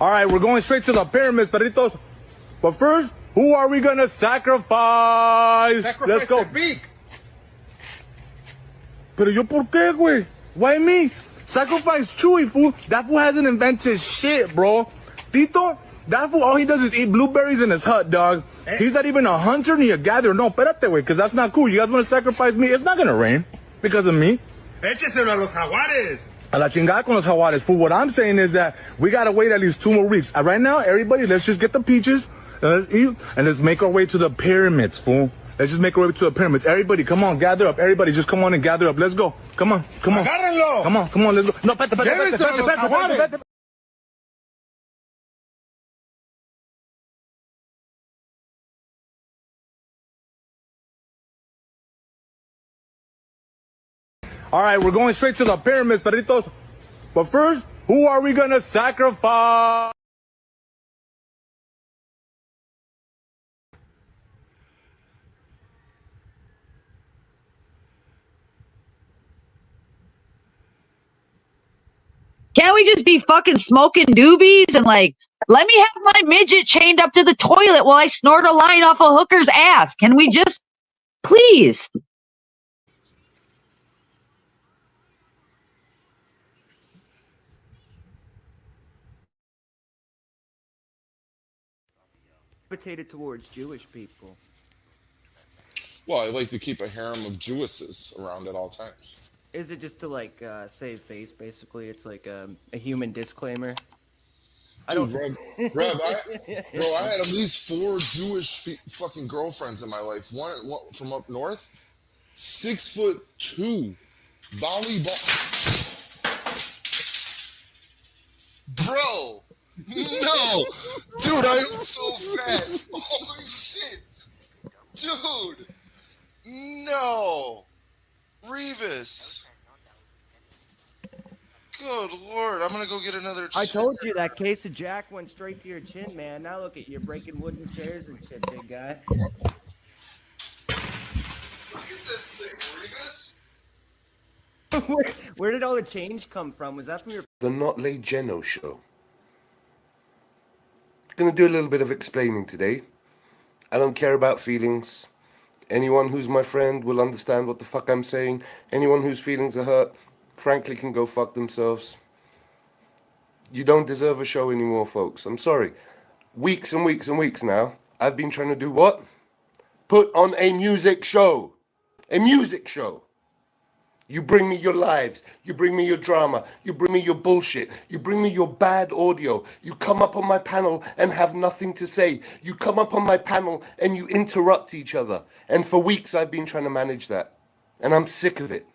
All right, we're going straight to the pyramids, perritos. But first, who are we gonna sacrifice? Let's go. The beak. Pero yo por qué, güey? Why me? Sacrifice Chewy, fool. That fool hasn't invented shit, bro. Tito, that fool, all he does is eat blueberries in his hut, dog. Hey. He's not even a hunter ni a gatherer. No, espérate, güey, because that's not cool. You guys want to sacrifice me? It's not gonna rain because of me. Écheselo a los jaguares. A la chingada con los jaguares, fool. What I'm saying is that we gotta wait at least 2 more weeks. Right now, everybody, let's just get the peaches, let's eat, and let's make our way to the pyramids, fool. Let's just make our way to the pyramids. Everybody, come on, gather up. Everybody, just come on and gather up. Let's go. Come on, come on. Agárrenlo. Come on, let's go. No, espérate. All right, we're going straight to the pyramids, perritos. But first, who are we gonna sacrifice? Can't we just be fucking smoking doobies and like, let me have my midget chained up to the toilet while I snort a line off a hooker's ass? Can we just, please? Gravitated towards Jewish people. Well, I like to keep a harem of Jewesses around at all times. Is it just to like save face? Basically, it's like a human disclaimer. Dude, Rev, I had at least 4 Jewish fucking girlfriends in my life. One from up north, 6'2", volleyball. Bro, no, dude, I am so fat. Holy shit, dude, no, Revis. Good Lord, I'm gonna go get another chair. I told you that case of Jack went straight to your chin, man. Now look at you breaking wooden chairs and shit, big guy. Look at this thing, Revis. Where did all the change come from? Was that from your... The Not Lay Geno show. Gonna do a little bit of explaining today. I don't care about feelings. Anyone who's my friend will understand what the fuck I'm saying. Anyone whose feelings are hurt, frankly, can go fuck themselves. You don't deserve a show anymore, folks. I'm sorry. Weeks and weeks and weeks now, I've been trying to do what? Put on a music show. A music show. You bring me your lives. You bring me your drama. You bring me your bullshit. You bring me your bad audio. You come up on my panel and have nothing to say. You come up on my panel and you interrupt each other. And for weeks I've been trying to manage that. And I'm sick of it.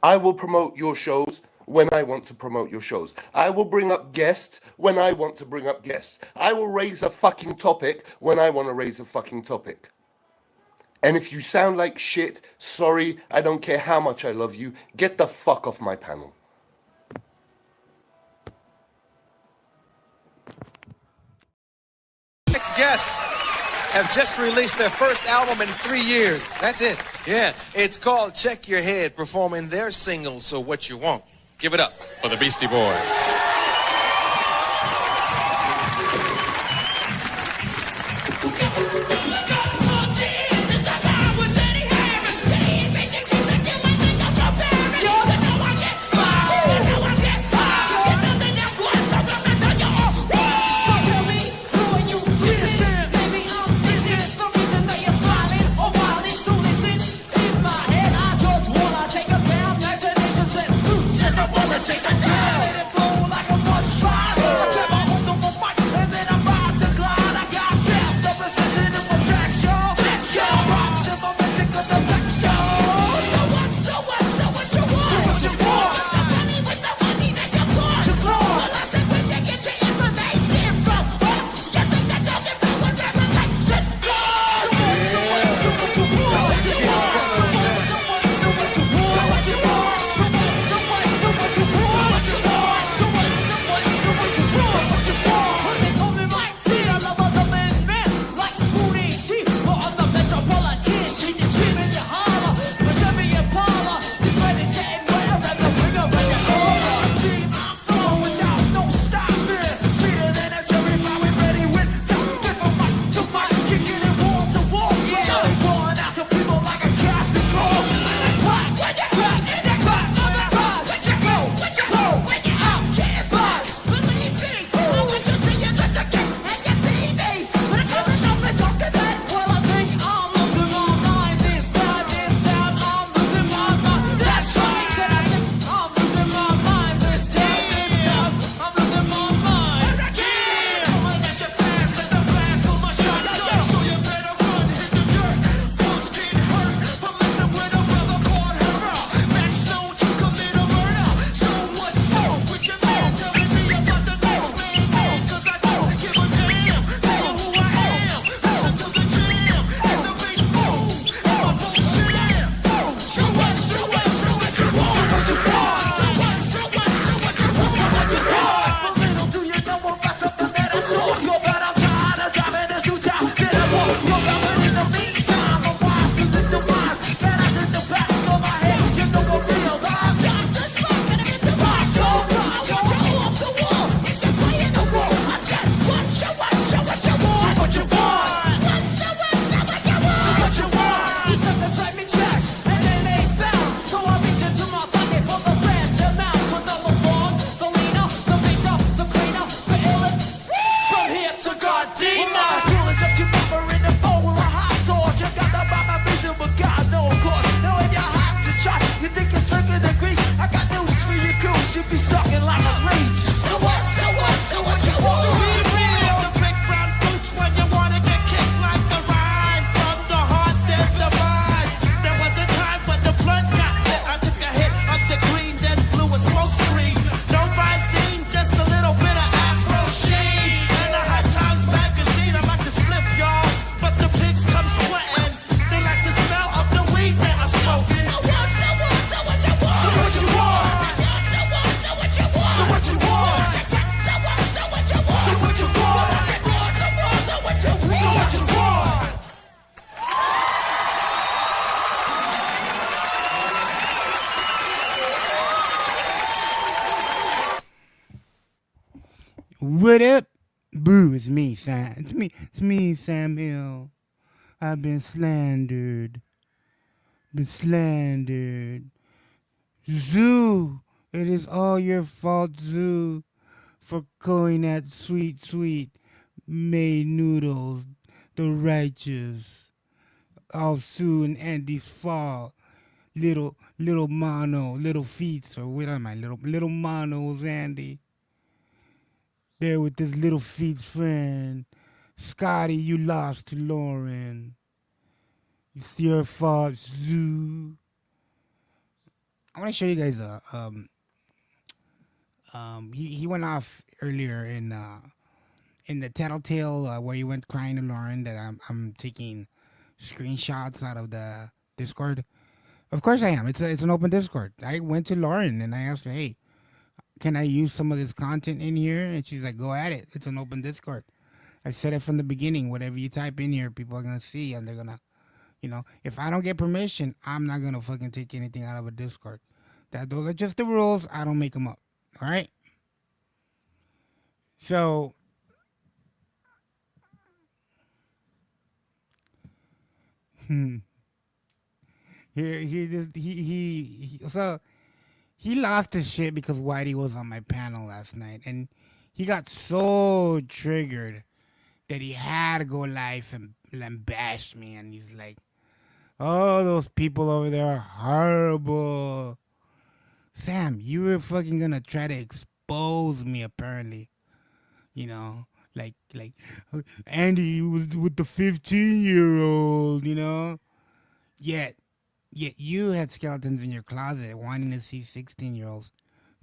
I will promote your shows when I want to promote your shows. I will bring up guests when I want to bring up guests. I will raise a fucking topic when I want to raise a fucking topic. And if you sound like shit, sorry, I don't care how much I love you, get the fuck off my panel. Next guests have just released their first album in 3 years. That's it. Yeah. It's called Check Your Head, performing their single, So What You Want. Give it up for the Beastie Boys. Take a down, let it flow like a a smoke screen. No Visine, just a little bit of Afro sheen. And the Hot Times magazine, I like to split, y'all. But the pigs come sweating. They like the smell of the weed that I'm smoking. So what you want? So what you want? So what you want? So what you want? So what you want? So what you want? So what you want? What up? Boo, it's me, Sam. It's me, Sam Hill. I've been slandered. Zoo, it is all your fault, Zoo, for going at sweet made noodles, the righteous. All Sue and Andy's fault. Little mono, little feet, or what am I? Little monos, Andy. There with this little feet's friend. Scotty, you lost to Lauren. It's your fault, Zoo. I want to show you guys he went off earlier in the tattletale where he went crying to Lauren that I'm taking screenshots out of the Discord. Of course I am. It's an open Discord. I went to Lauren and I asked her, hey, can I use some of this content in here? And she's like, go at it. It's an open Discord. I said it from the beginning. Whatever you type in here, people are going to see, and they're going to, if I don't get permission, I'm not going to fucking take anything out of a Discord. Those are just the rules. I don't make them up. All right? So, he lost his shit because Whitey was on my panel last night, and he got so triggered that he had to go live and bash me, and he's like, oh, those people over there are horrible. Sam, you were fucking gonna try to expose me, apparently. Like Andy was with the 15-year-old, Yet you had skeletons in your closet wanting to see 16-year-olds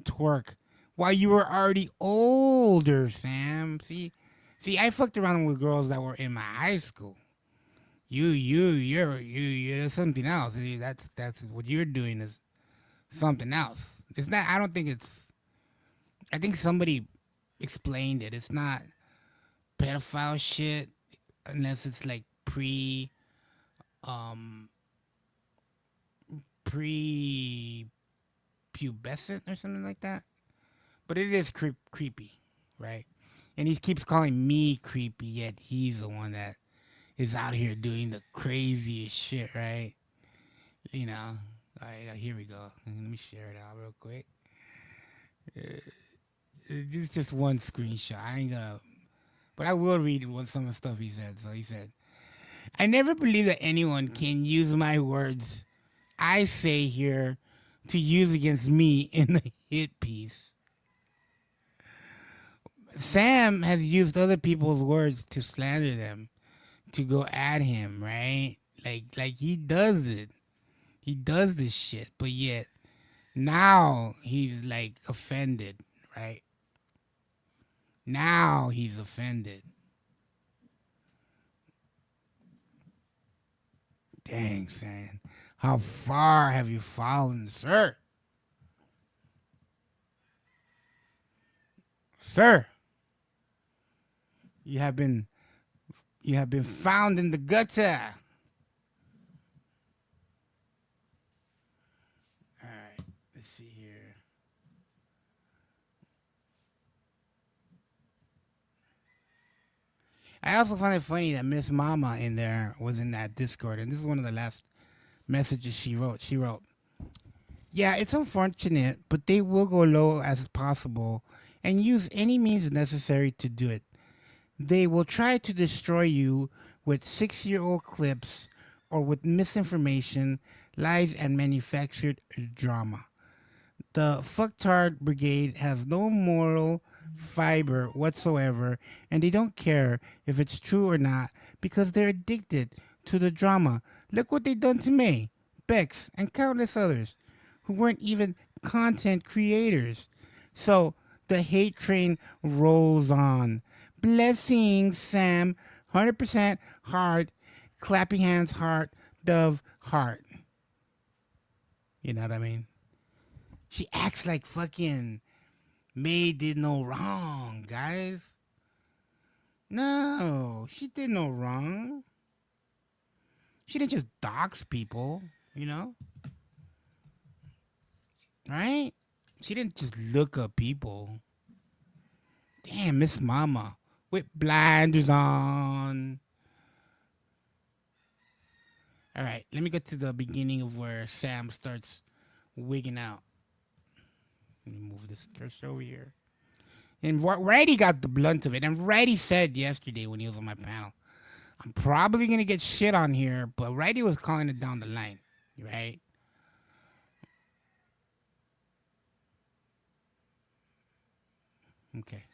twerk while you were already older, Sam. See, I fucked around with girls that were in my high school. You're something else. See, that's what you're doing is something else. It's not. I don't think it's. I think somebody explained it. It's not pedophile shit unless it's like prepubescent or something like that. But it is creepy, right? And he keeps calling me creepy, yet he's the one that is out here doing the craziest shit, right? All right, here we go. Let me share it out real quick. This is just one screenshot. I ain't gonna, but I will read some of the stuff he said. So he said, I never believe that anyone can use my words I say here to use against me in a hit piece. Sam has used other people's words to slander them, to go at him, right? Like he does it. He does this shit, but yet now he's like offended, right? Now he's offended. Dang, Sam. How far have you fallen, sir? Sir, you have been found in the gutter. All right, let's see here. I also find it funny that Miss Mama in there was in that Discord, and this is one of the last messages she wrote. She wrote, yeah, it's unfortunate, but they will go low as possible and use any means necessary to do it. They will try to destroy you with 6-year-old clips or with misinformation, lies, and manufactured drama. The fucktard brigade has no moral fiber whatsoever, and they don't care if it's true or not because they're addicted to the drama. Look what they done to May, Bex, and countless others who weren't even content creators. So the hate train rolls on. Blessings, Sam. 100% heart. Clapping hands, heart. Dove, heart. You know what I mean? She acts like fucking May did no wrong, guys. No, she did no wrong. She didn't just dox people, you know? Right? She didn't just look up people. Damn, Miss Mama with blinders on. All right, let me get to the beginning of where Sam starts wigging out. Let me move this cursor over here. And Whitey got the blunt of it. And Whitey said yesterday when he was on my panel, I'm probably going to get shit on here, but Whitey was calling it down the line, right? Okay.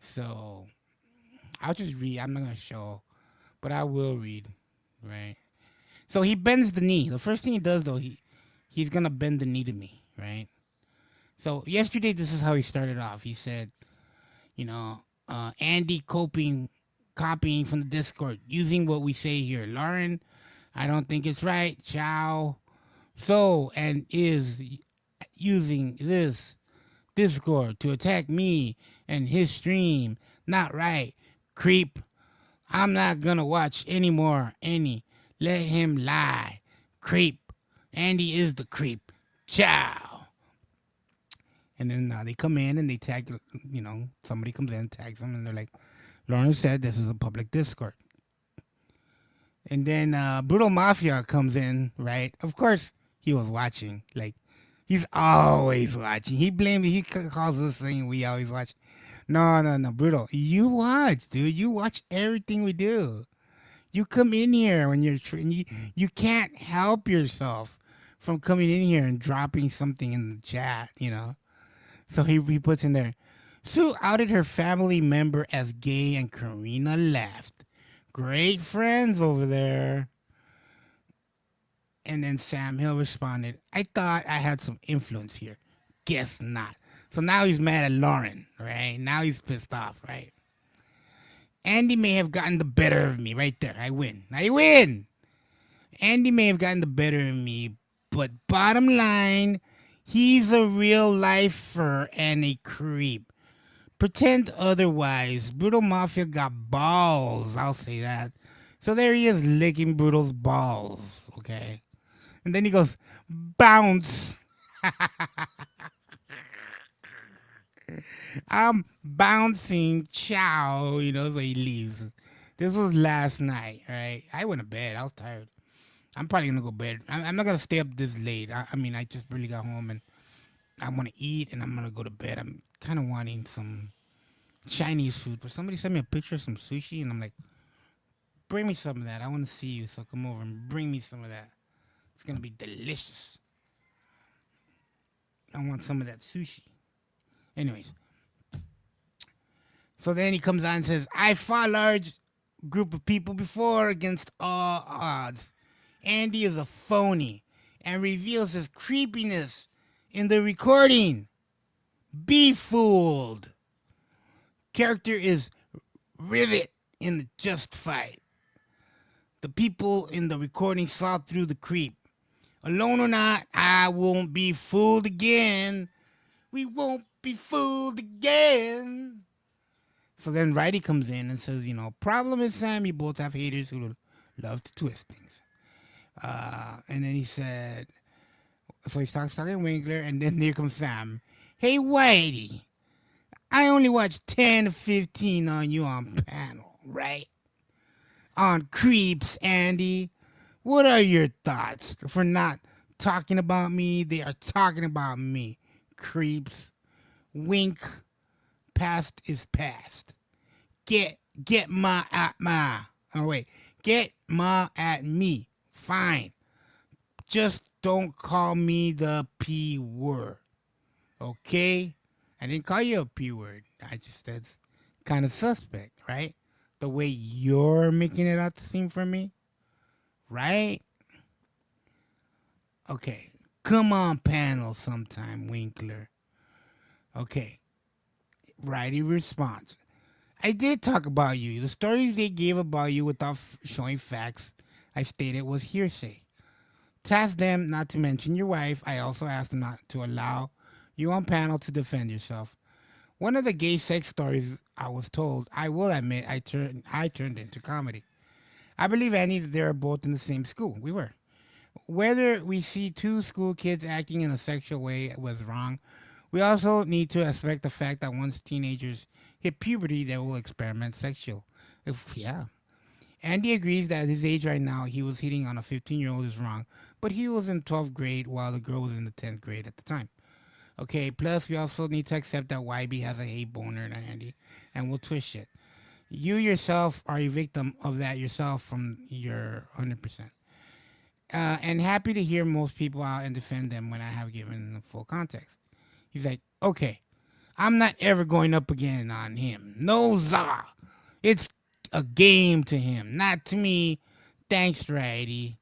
So, I'll just read. I'm not going to show, but I will read, right? So, he bends the knee. The first thing he does, though, he's going to bend the knee to me, right? So, yesterday, this is how he started off. He said, Andy copying from the Discord, using what we say here. Lauren, I don't think it's right. Ciao. So, and is using this Discord to attack me and his stream. Not right. Creep. I'm not gonna watch anymore. Let him lie. Creep. Andy is the creep. Ciao. And then they come in and they tag, somebody comes in, tags them, and they're like, Lauren said this is a public Discord. And then Brutal Mafia comes in, right? Of course, he was watching. Like, he's always watching. He calls us saying we always watch. No, Brutal. You watch, dude. You watch everything we do. You come in here when you're you can't help yourself from coming in here and dropping something in the chat, So he puts in there, Sue outed her family member as gay and Karina laughed. Great friends over there. And then Sam Hill responded, I thought I had some influence here. Guess not. So now he's mad at Lauren, right? Now he's pissed off, right? Andy may have gotten the better of me right there. I win. Andy may have gotten the better of me, but bottom line, he's a real lifer and a creep. Pretend otherwise. Brutal Mafia got balls. I'll say that. So there he is licking Brutal's balls. Okay. And then he goes, bounce. I'm bouncing. Ciao. So he leaves. This was last night, right? I went to bed. I was tired. I'm probably going to go to bed. I'm not going to stay up this late. I just really got home and I want to eat and I'm going to go to bed. I'm kind of wanting some Chinese food. But somebody sent me a picture of some sushi and I'm like, bring me some of that. I want to see you. So come over and bring me some of that. It's going to be delicious. I want some of that sushi. Anyways. So then he comes on and says, I fought a large group of people before against all odds. Andy is a phony and reveals his creepiness in the recording. Be fooled. Character is Rivet in the Just Fight. The people in the recording saw through the creep. Alone or not, I won't be fooled again. We won't be fooled again. So then Whitey comes in and says, problem is, Sam, you both have haters who love to twist things. And then he said, so he starts talking Winkler, and then here comes Sam. Hey, Whitey, I only watched 10 to 15 on you on panel, right? On creeps, Andy. What are your thoughts for not talking about me? They are talking about me. Creeps. Wink. Past is past. Get ma at ma. Oh, wait. Get ma at me. Fine. Just don't call me the P word. Okay? I didn't call you a P word. That's kind of suspect, right? The way you're making it out to seem for me. Right? Okay. Come on panel sometime, Winkler. Okay. Righty response. I did talk about you. The stories they gave about you without showing facts I stated was hearsay. Tasked them not to mention your wife. I also asked them not to allow you on panel to defend yourself. One of the gay sex stories I was told, I will admit, I turned into comedy. I believe Andy that they are both in the same school. We were. Whether we see two school kids acting in a sexual way was wrong, we also need to respect the fact that once teenagers hit puberty, they will experiment sexual. Yeah. Andy agrees that at his age right now, he was hitting on a 15-year-old is wrong, but he was in 12th grade while the girl was in the 10th grade at the time. Okay, plus we also need to accept that YB has a hate boner in Andy and will twist shit. You yourself are a victim of that yourself from your 100%. And happy to hear most people out and defend them when I have given the full context. He's like, okay, I'm not ever going up again on him. No, za. It's a game to him, not to me. Thanks, Righty.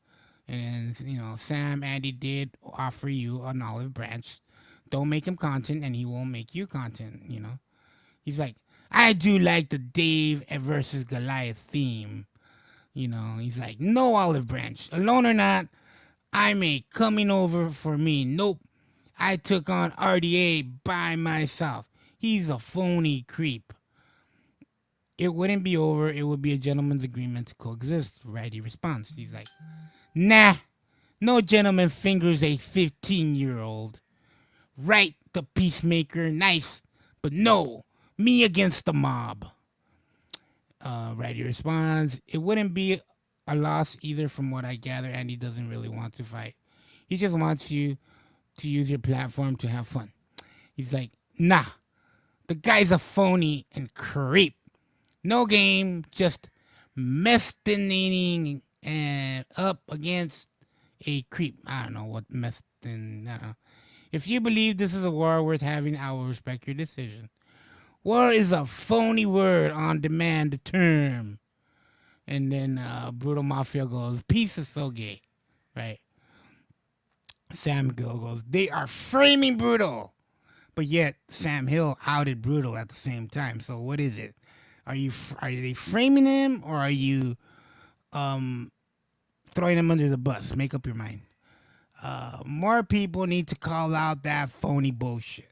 And then, Sam, Andy did offer you an olive branch. Don't make him content, and he won't make you content, He's like, I do like the Dave versus Goliath theme. He's like, no olive branch. Alone or not, I may coming over for me. Nope. I took on RDA by myself. He's a phony creep. It wouldn't be over. It would be a gentleman's agreement to coexist. Righty responds. He's like, nah. No gentleman fingers a 15-year-old. Right, the peacemaker. Nice. But no. Me against the mob. Righty responds, it wouldn't be a loss either from what I gather. Andy doesn't really want to fight. He just wants you to use your platform to have fun. He's like, nah, the guy's a phony and creep. No game, just mestinating and up against a creep. I don't know what mestin. If you believe this is a war worth having, I will respect your decision. War is a phony word on demand term. And then Brutal Mafia goes, peace is so gay. Right? Sam Gill goes, they are framing Brutal. But yet Sam Hill outed Brutal at the same time. So what is it? Are they framing him, or are you throwing him under the bus? Make up your mind. More people need to call out that phony bullshit.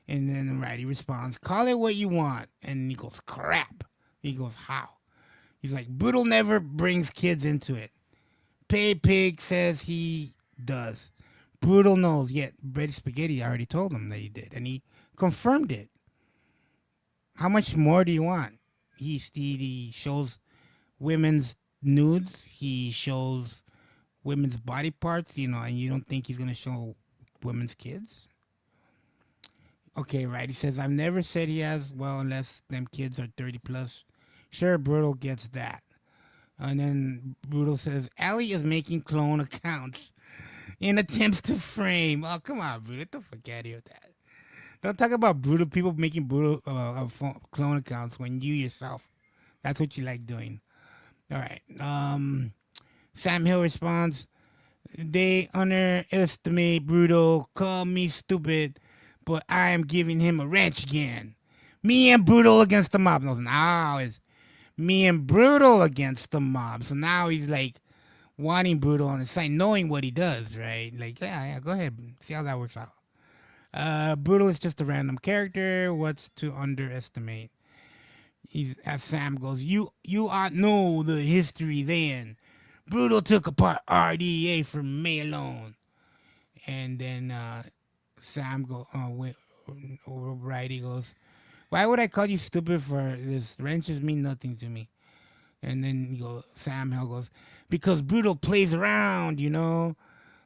And then Righty responds, call it what you want. And he goes, crap. He goes, how? He's like, Brutal never brings kids into it. Pay Pig says he does. Brutal knows, yet Bready Spaghetti already told him that he did. And he confirmed it. How much more do you want? He shows women's nudes. He shows women's body parts, and you don't think he's going to show women's kids? Okay, right. He says, I've never said he has, well, unless them kids are 30 plus. Sure, Brutal gets that. And then Brutal says, Allie is making clone accounts in attempts to frame. Oh, come on, Brutal. Get the fuck out of here with that. Don't talk about Brutal people making Brutal clone accounts when you yourself, that's what you like doing. All right. Sam Hill responds, they underestimate Brutal, call me stupid, but I am giving him a wrench again. Me and Brutal against the mob. No, now it's me and Brutal against the mob. So now he's like wanting Brutal on his side, knowing what he does, right? Like, yeah, go ahead. See how that works out. Brutal is just a random character. What's to underestimate? As Sam goes, you ought know the history then. Brutal took apart RDA from May alone. And then Sam goes, Righty goes, why would I call you stupid for this? Wrenches mean nothing to me. And then Sam Hill goes, because Brutal plays around,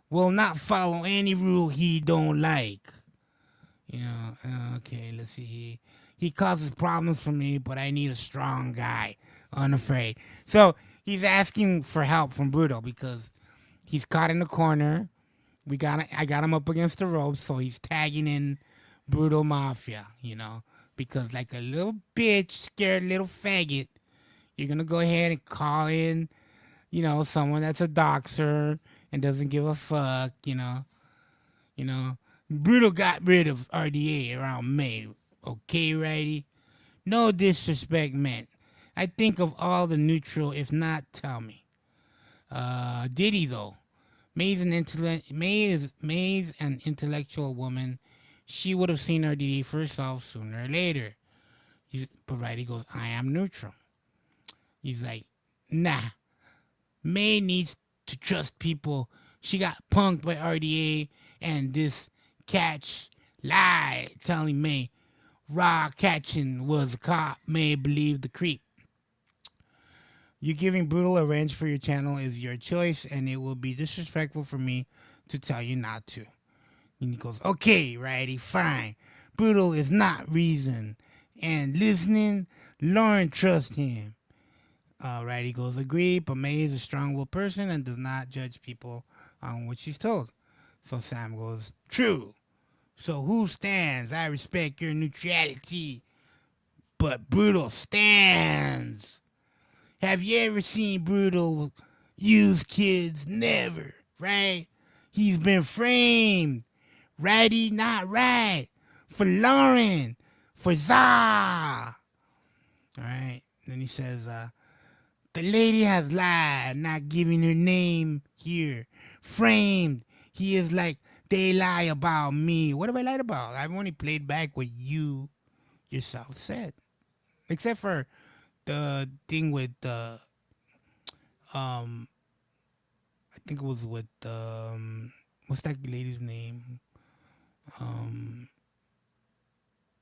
will not follow any rule he don't like. Okay, let's see. He causes problems for me, but I need a strong guy, unafraid. So he's asking for help from Brutal because he's caught in the corner. I got him up against the ropes, so he's tagging in Brutal Mafia, because like a little bitch, scared little faggot, you're going to go ahead and call in, someone that's a doxer and doesn't give a fuck, You know, Brutal got rid of RDA around May. Okay, righty? No disrespect meant. I think of all the neutral, if not, tell me. Diddy, though. May's an intellectual woman. She would have seen RDA for herself sooner or later. But he goes, I am neutral. He's like, nah. May needs to trust people. She got punked by RDA and this catch lie telling May raw catching was a cop. May believe the creep. You giving Brutal a wrench for your channel is your choice, and it will be disrespectful for me to tell you not to. And he goes, okay, righty, fine. Brutal is not reason. And listening, Lauren trust him. Righty goes, agree, but May is a strong-willed person and does not judge people on what she's told. So Sam goes, true. So who stands? I respect your neutrality, but Brutal stands. Have you ever seen Brutal use kids? Never, right? He's been framed. Righty, not right. For Lauren. For Za. All right. Then he says, the lady has lied, not giving her name here. Framed. He is like, they lie about me. What have I lied about? I've only played back what you yourself said. Except for the thing with I think it was with what's that lady's name?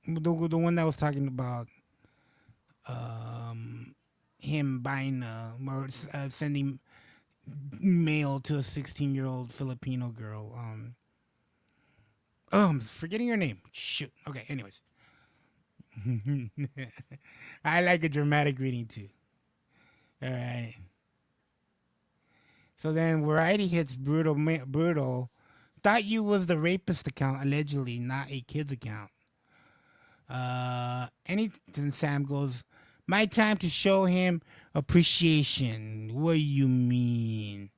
The one that was talking about him buying or sending mail to a 16-year-old Filipino girl. I'm forgetting her name. Shoot. Okay. Anyways. I like a dramatic reading too. All right. So then Variety hits Brutal. Thought you was the rapist account, allegedly, not a kid's account. Anything Sam goes, my time to show him appreciation. What do you mean?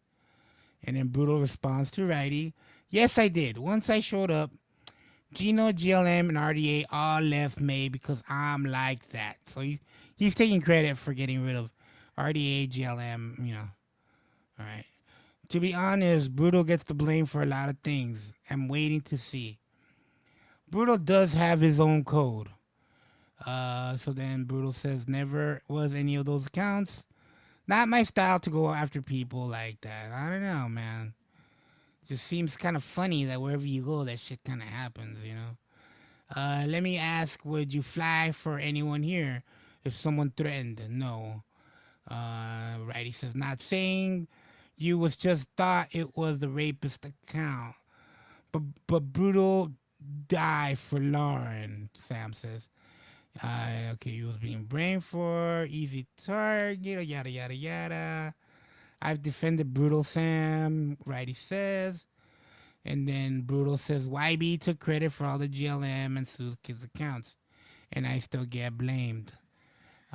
And then Brutal responds to Righty, yes, I did. Once I showed up, Gino, GLM, and RDA all left May because I'm like that. So he's taking credit for getting rid of RDA, GLM, you know. All right. To be honest, Brutal gets the blame for a lot of things. I'm waiting to see. Brutal does have his own code. So then Brutal says, never was any of those accounts. Not my style to go after people like that. I don't know, man. Just seems kind of funny that wherever you go, that shit kind of happens, you know. Let me ask, would you fly for anyone here if someone threatened? No. Righty says, not saying you was just thought it was the rapist account. But Brutal die for Lauren, Sam says. Okay, he was being blamed for easy target, yada, yada, yada. I've defended Brutal Sam, Righty says. And then Brutal says, YB took credit for all the GLM and Sue's kids' accounts. And I still get blamed.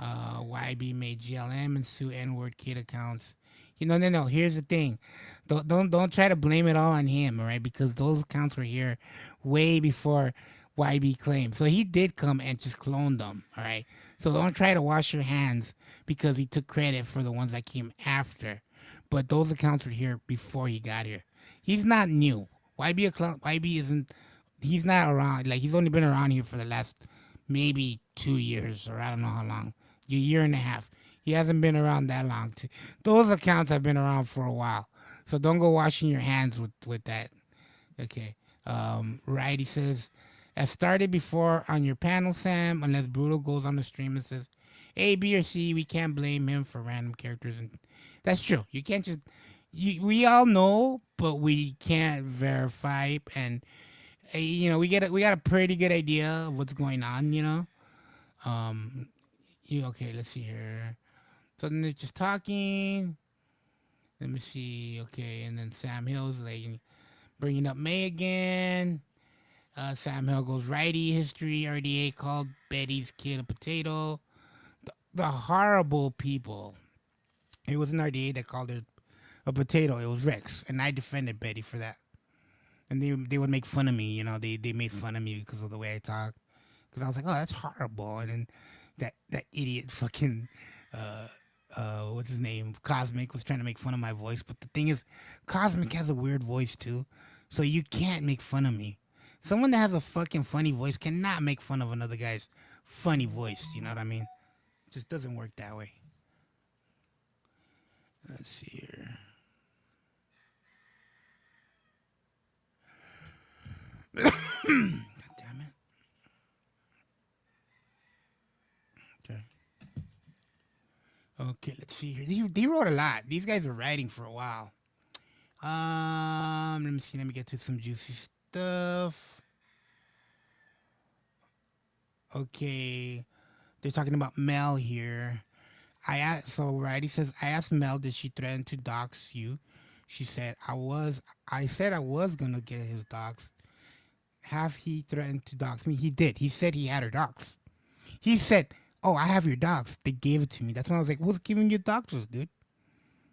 YB made GLM and Sue N-word kid accounts. No. Here's the thing. Don't try to blame it all on him, all right? Because those accounts were here way before YB claimed. So he did come and just clone them, all right? So don't try to wash your hands because he took credit for the ones that came after. But those accounts were here before he got here. He's not new. YB isn't, he's not around. Like, he's only been around here for the last maybe 2 years, or I don't know how long. A year and a half. He hasn't been around that long. Those accounts have been around for a while. So don't go washing your hands with that. Okay. Righty says, as started before on your panel, Sam, unless Brutal goes on the stream and says, A, B, or C, we can't blame him for random characters. And that's true. You can't just, we all know, but we can't verify. And, we got a pretty good idea of what's going on, Okay, let's see here. So then they're just talking. Let me see. Okay, and then Sam Hill's like bringing up May again. Sam Hill goes, Righty history. RDA called Betty's kid a potato. The horrible people. It wasn't RDA that called her a potato. It was Rex, and I defended Betty for that. And they would make fun of me. You know, they made fun of me because of the way I talk. Because I was like, oh, that's horrible. And then that idiot fucking what's his name? Cosmic was trying to make fun of my voice. But the thing is, Cosmic has a weird voice too. So you can't make fun of me. Someone that has a fucking funny voice cannot make fun of another guy's funny voice. You know what I mean? It just doesn't work that way. Let's see here. God damn it. Okay. Okay, let's see here. They wrote a lot. These guys were writing for a while. Let me see. Let me get to some juicy stuff. Okay. They're talking about Mel here. Whitey says, I asked Mel, did she threaten to dox you? She said, I said I was gonna get his dox. Have he threatened to dox me? He did. He said he had her dox. He said, oh, I have your dox. They gave it to me. That's when I was like, who's giving you doxes, dude?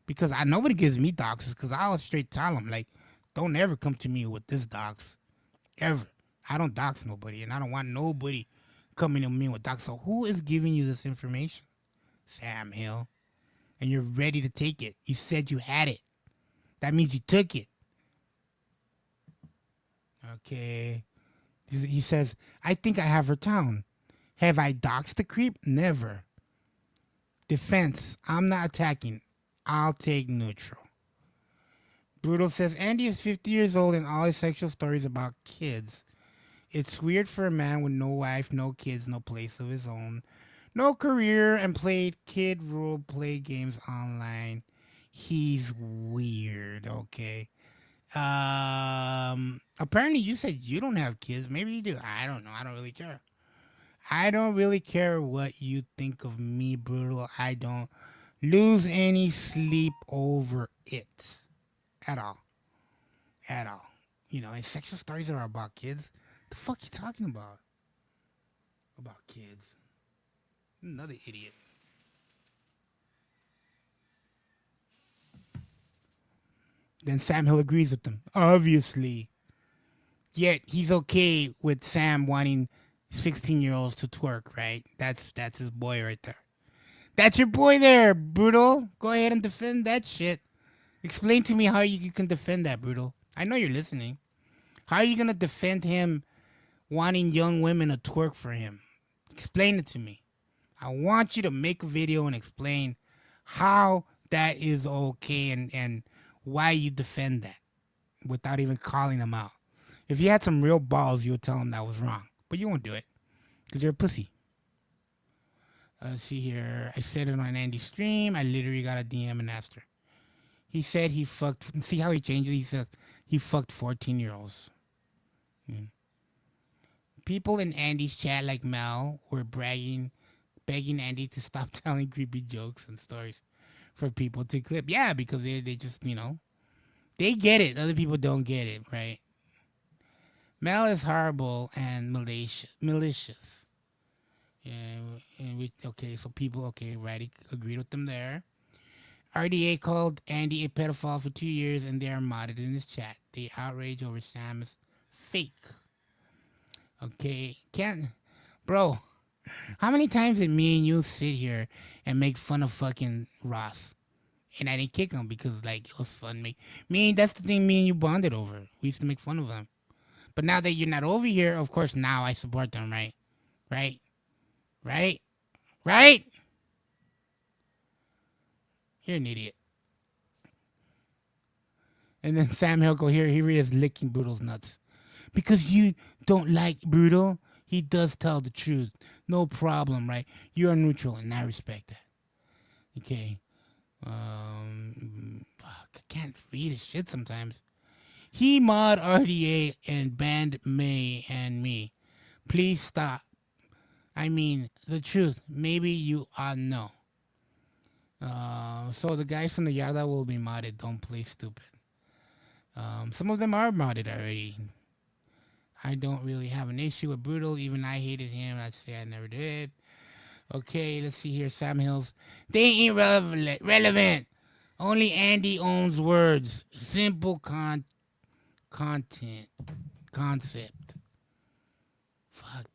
Because nobody gives me doxes, because I'll straight tell them, like, don't ever come to me with this dox. Ever. I don't dox nobody, and I don't want nobody coming to me with dox. So who is giving you this information? Sam Hill. And you're ready to take it. You said you had it. That means you took it. Okay. He says, I think I have her town. Have I doxed the creep? Never. Defense. I'm not attacking. I'll take neutral. Brutal says, Andy is 50 years old and all his sexual stories about kids. It's weird for a man with no wife, no kids, no place of his own, no career, and played kid role play games online. He's weird, okay? Apparently you said you don't have kids. Maybe you do. I don't know. I don't really care. I don't really care what you think of me, Brutal. I don't lose any sleep over it. At all. At all. You know, and sexual stories are about kids. The fuck you talking about? About kids. Another idiot. Then Sam Hill agrees with them. Obviously. Yet he's okay with Sam wanting 16-year-olds to twerk, right? That's his boy right there. That's your boy there, Brutal. Go ahead and defend that shit. Explain to me how you can defend that, Brutal. I know you're listening. How are you going to defend him wanting young women to twerk for him? Explain it to me. I want you to make a video and explain how that is okay and why you defend that without even calling him out. If you had some real balls, you would tell him that was wrong. But you won't do it because you're a pussy. Let's see here. I said it on Andy's stream. I literally got a DM and asked her. He said he fucked. See how he changed it? He says he fucked 14-year-olds. People in Andy's chat like Mel were begging Andy to stop telling creepy jokes and stories for people to clip. Yeah, because they just, they get it. Other people don't get it, right? Mel is horrible and malicious. Yeah, okay, so people, right, agreed with them there. RDA called Andy a pedophile for 2 years, and they are modded in his chat. The outrage over Sam is fake. Okay, bro, how many times did me and you sit here and make fun of fucking Ross? And I didn't kick him because, it was fun. That's the thing me and you bonded over. We used to make fun of him. But now that you're not over here, of course, now I support them, right? Right? Right? Right? You're an idiot. And then Sam Hill here he is licking Brutal's nuts. Because you don't like Brutal, he does tell the truth. No problem, right? You're neutral, and I respect that. Okay. Fuck, I can't read his shit sometimes. He mod RDA and banned May and me. Please stop. I mean, the truth. Maybe you know. So the guys from the Yada will be modded. Don't play stupid. Some of them are modded already. I don't really have an issue with Brutal. Even I hated him. I'd say I never did. Okay, let's see here. Sam Hills. They ain't relevant. Only Andy owns words. Simple concept. Fuck.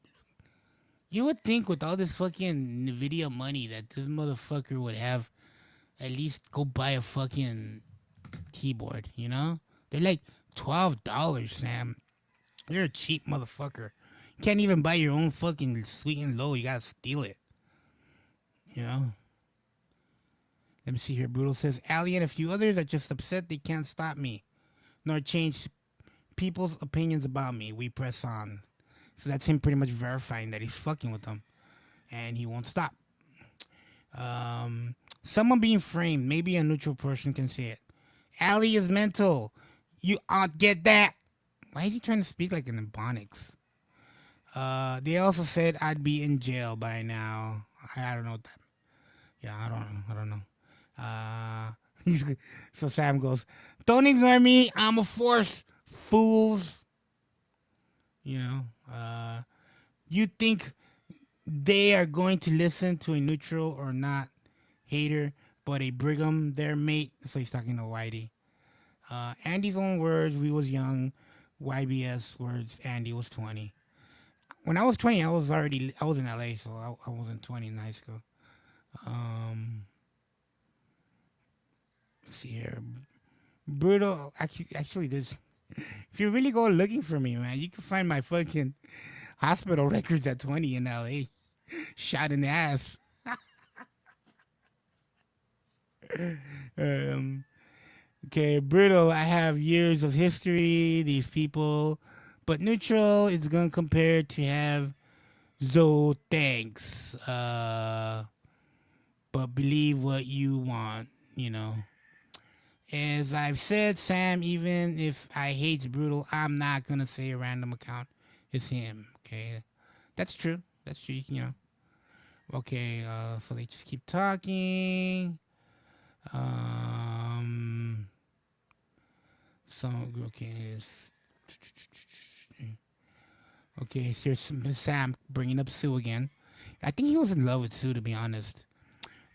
You would think with all this fucking Nvidia money that this motherfucker would have at least go buy a fucking keyboard, you know? They're like $12, Sam. You're a cheap motherfucker. You can't even buy your own fucking sweet and low. You gotta steal it. You know? Let me see here. Brutal says, Ali and a few others are just upset they can't stop me, nor change people's opinions about me. We press on. So that's him pretty much verifying that he's fucking with them. And he won't stop. Someone being framed. Maybe a neutral person can say it. Ali is mental. You ought get that. Why is he trying to speak like an Ebonics? They also said I'd be in jail by now. I don't know what that. Yeah, I don't know. So Sam goes, don't ignore me. I'm a force, fools. You know, you think they are going to listen to a neutral or not hater, but a Brigham, their mate. So he's talking to Whitey. Andy's own words, we was young. YBS words, Andy was 20. When I was 20, I was in LA, so I wasn't 20 in high school. Let's see here. Brutal. Actually, there's. If you really go looking for me, man, you can find my fucking hospital records at 20 in LA. Shot in the ass. Okay, Brutal. I have years of history. These people, but neutral. It's gonna compare to have. So thanks. But believe what you want. You know. As I've said, Sam, even if I hate Brutal, I'm not going to say a random account is him, okay? That's true. That's true, you know. Okay, so they just keep talking. Okay. Okay, so here's Sam bringing up Sue again. I think he was in love with Sue, to be honest.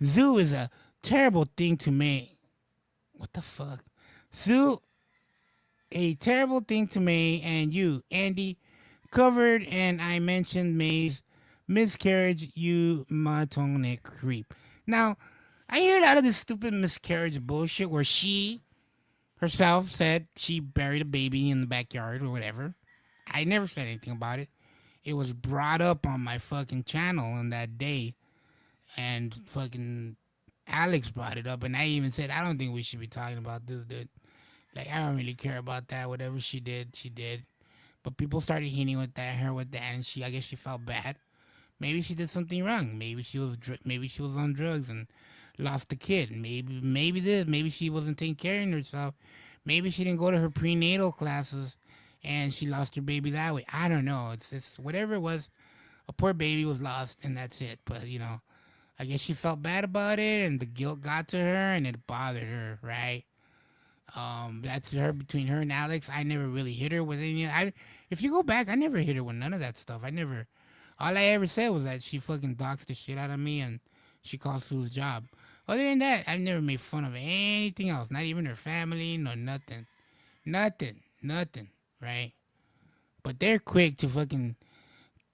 Zoo is a terrible thing to make. What the fuck? Sue, a terrible thing to May and you, Andy, covered, and I mentioned May's miscarriage, you monotonic creep. Now, I hear a lot of this stupid miscarriage bullshit where she herself said she buried a baby in the backyard or whatever. I never said anything about it. It was brought up on my fucking channel on that day, and fucking Alex brought it up, and I even said, I don't think we should be talking about this, dude. Like, I don't really care about that. Whatever she did, she did. But people started hitting her with that, and I guess she felt bad. Maybe she did something wrong. Maybe she was on drugs and lost the kid. Maybe she wasn't taking care of herself. Maybe she didn't go to her prenatal classes, and she lost her baby that way. I don't know. It's whatever it was. A poor baby was lost, and that's it. But you know. I guess she felt bad about it, and the guilt got to her, and it bothered her, right? That's her between her and Alex. I never really hit her with any. If you go back, I never hit her with none of that stuff. All I ever said was that she fucking doxed the shit out of me, and she called Sue's job. Other than that, I've never made fun of anything else. Not even her family, nor nothing, right? But they're quick to fucking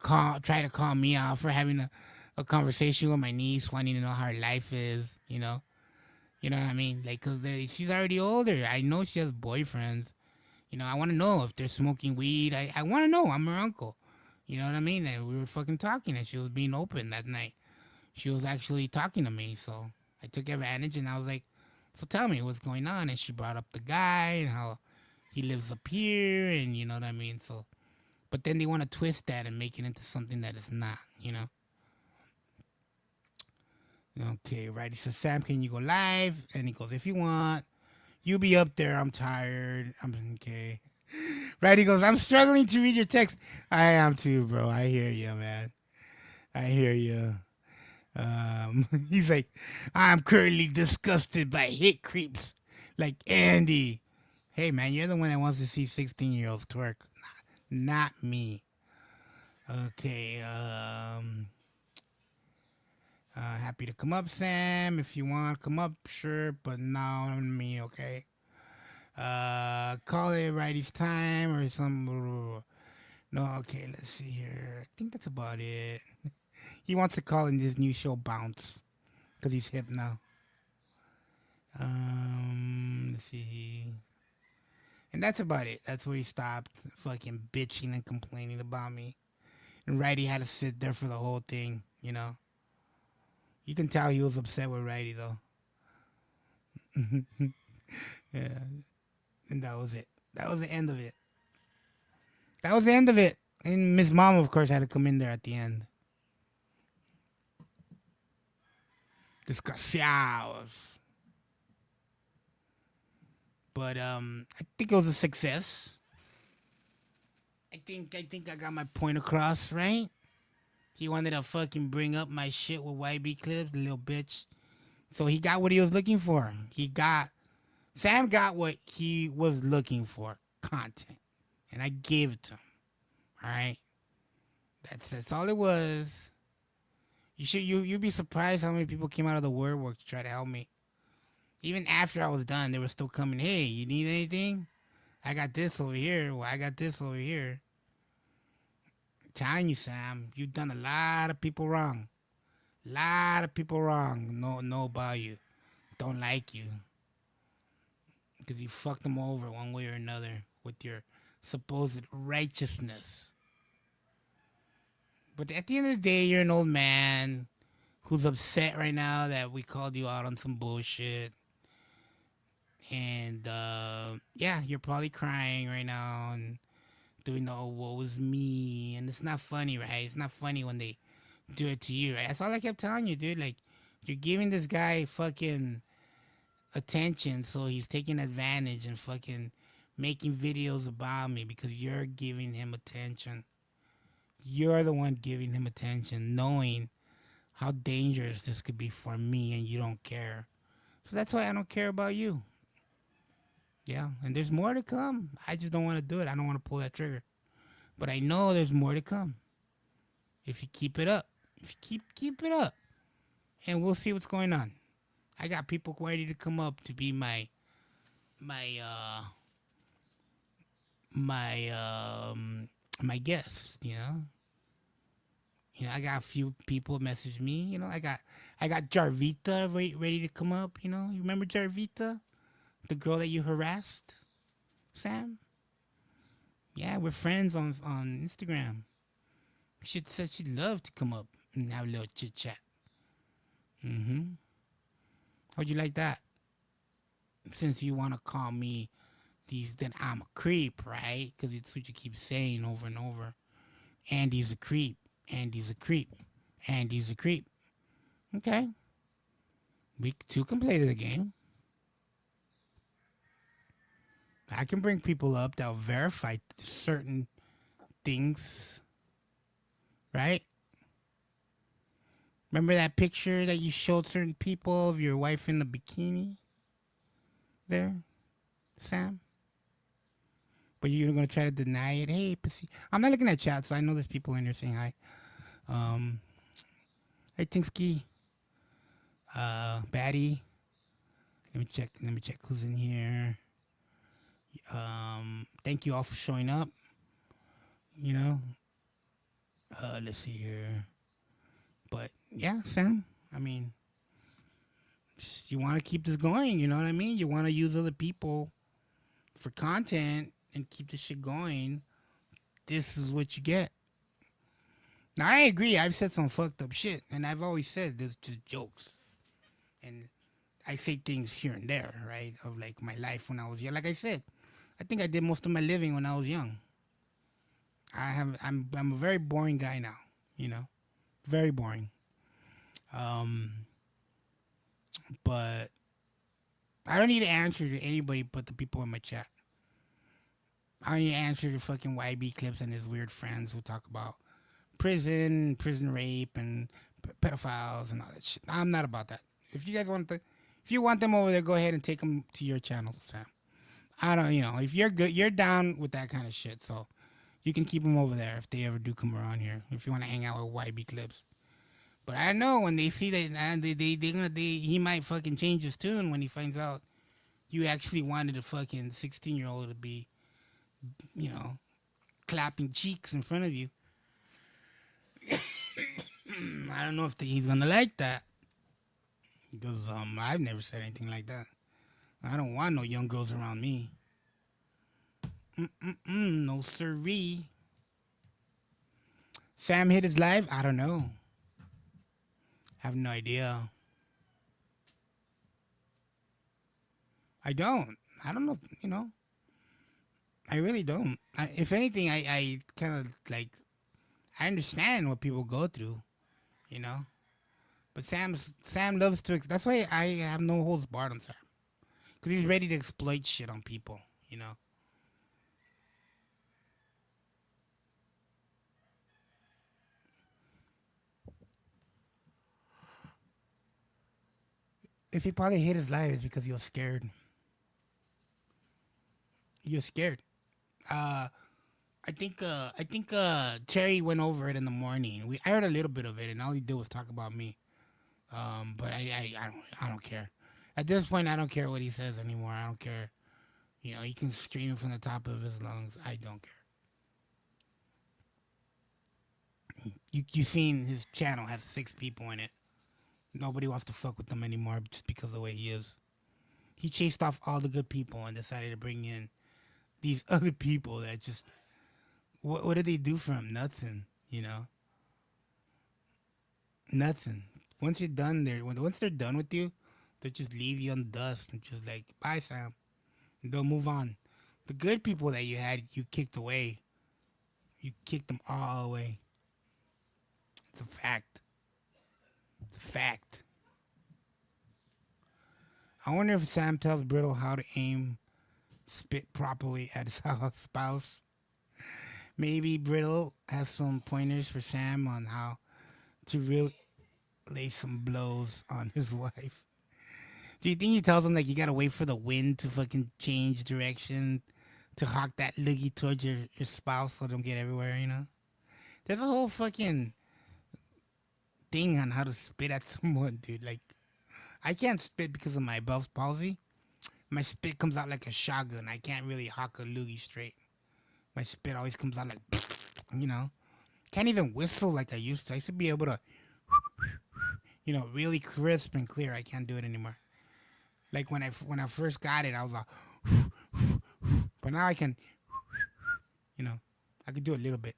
try to call me out for having a conversation with my niece, wanting to know how her life is, you know? You know what I mean? Like, because she's already older. I know she has boyfriends. You know, I want to know if they're smoking weed. I want to know. I'm her uncle. You know what I mean? And we were fucking talking, and she was being open that night. She was actually talking to me, so I took advantage, and I was like, so tell me what's going on. And she brought up the guy and how he lives up here, and you know what I mean? So, but then they want to twist that and make it into something that it's not, you know? Okay, right. He says, Sam, can you go live? And he goes, if you want. You'll be up there. I'm tired. I'm okay. Right, he goes, I'm struggling to read your text. I am too, bro. I hear you, man. I hear you. He's like, I'm currently disgusted by hit creeps like Andy. Hey, man, you're the one that wants to see 16-year-olds twerk. Not me. Okay, happy to come up, Sam. If you want to come up, sure, but not on me, okay? Call it Righty's time or some. No, okay, let's see here. I think that's about it. He wants to call in this new show Bounce because he's hip now. Let's see. And that's about it. That's where he stopped fucking bitching and complaining about me. And Righty had to sit there for the whole thing, you know. You can tell he was upset with Righty, though. Yeah. And that was it. That was the end of it. That was the end of it. And Miss Mama, of course, had to come in there at the end. Desgraciados. But I think it was a success. I think I got my point across, right? He wanted to fucking bring up my shit with YB clips, the little bitch. So he got what he was looking for. Sam got what he was looking for, content. And I gave it to him. All right? That's all it was. You'd be surprised how many people came out of the woodwork to try to help me. Even after I was done, they were still coming. Hey, you need anything? I got this over here. Well, I got this over here. I'm telling you, Sam, you've done a lot of people wrong. Lot of people wrong. Know about you. Don't like you. Because you fucked them over one way or another with your supposed righteousness. But at the end of the day, you're an old man who's upset right now that we called you out on some bullshit. And, yeah, you're probably crying right now and doing, oh, woe was me. And it's not funny, right? It's not funny when they do it to you, right? That's all I kept telling you, dude. Like, you're giving this guy fucking attention, so he's taking advantage and fucking making videos about me because you're giving him attention. You're the one giving him attention, knowing how dangerous this could be for me, and you don't care. So that's why I don't care about you. Yeah, and there's more to come. I just don't want to do it. I don't want to pull that trigger. But I know there's more to come. If you keep it up. If you keep it up. And we'll see what's going on. I got people ready to come up to be my guest, you know. You know, I got a few people message me, you know. I got Jarvita ready to come up, you know. You remember Jarvita? The girl that you harassed, Sam? Yeah, we're friends on Instagram. She said she'd love to come up and have a little chit chat. How'd you like that? Since you want to call me then I'm a creep, right? Because it's what you keep saying over and over. Andy's a creep. Andy's a creep. Andy's a creep. Okay. We two can play the game. I can bring people up that'll verify certain things. Right? Remember that picture that you showed certain people of your wife in the bikini? There? Sam? But you're going to try to deny it? Hey, pussy. I'm not looking at chat, so I know there's people in here saying hi. Hey, Tinsky. Batty. Let me check who's in here. Thank you all for showing up. You know? Let's see here. But, yeah, Sam. I mean, you want to keep this going, you know what I mean? You want to use other people for content and keep this shit going. This is what you get. Now, I agree. I've said some fucked up shit. And I've always said this just jokes. And I say things here and there, right? Of, like, my life when I was young. Like I said, I think I did most of my living when I was young. I'm a very boring guy now, you know? Very boring. But I don't need to answer to anybody but the people in my chat. I don't need to answer to fucking YB clips and his weird friends who talk about prison rape, and pedophiles and all that shit. I'm not about that. If you guys if you want them over there, go ahead and take them to your channel, Sam. I don't, you know, if you're good, you're down with that kind of shit, so you can keep them over there if they ever do come around here. If you want to hang out with YB clips. But I know when they see that, he might fucking change his tune when he finds out you actually wanted a fucking 16-year-old to be, clapping cheeks in front of you. I don't know if he's gonna like that. Because I've never said anything like that. I don't want no young girls around me. No siree. Sam hit his live? I don't know. Have no idea. I don't know, I really don't. If anything, I kind of like, I understand what people go through, But Sam loves to, that's why I have no holds barred on Sam. Because he's ready to exploit shit on people, If he probably hit his live, it's because he was scared. He was scared. I think Terry went over it in the morning. I heard a little bit of it, and all he did was talk about me. But I don't care. At this point, I don't care what he says anymore. I don't care. He can scream from the top of his lungs. I don't care. You seen his channel has 6 people in it. Nobody wants to fuck with him anymore just because of the way he is. He chased off all the good people and decided to bring in these other people that just, what did they do for him? Nothing, Nothing. Once you're done there, once they're done with you, they'll just leave you on the dust and just like, bye, Sam. And they'll move on. The good people that you had, you kicked away. You kicked them all away. It's a fact. It's a fact. I wonder if Sam tells Brittle how to spit properly at his spouse. Maybe Brittle has some pointers for Sam on how to really lay some blows on his wife. Do you think he tells him, like, you gotta wait for the wind to fucking change direction to hawk that loogie towards your spouse so they don't get everywhere, There's a whole fucking thing on how to spit at someone, dude. Like, I can't spit because of my Bell's palsy. My spit comes out like a shotgun. I can't really hawk a loogie straight. My spit always comes out like, Can't even whistle like I used to. I used to be able to, really crisp and clear. I can't do it anymore. Like when I first got it, I was like, but now I can, I could do a little bit.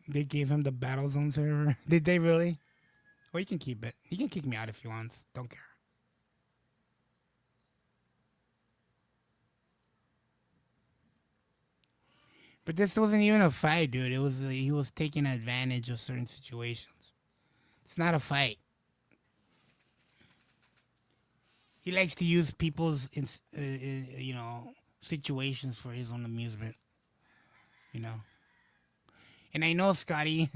They gave him the Battle Zone server. Did they really? Well, you can keep it. He can kick me out if he wants. Don't care. But this wasn't even a fight, dude. It was he was taking advantage of certain situations. It's not a fight. He likes to use people's, situations for his own amusement. And I know Scotty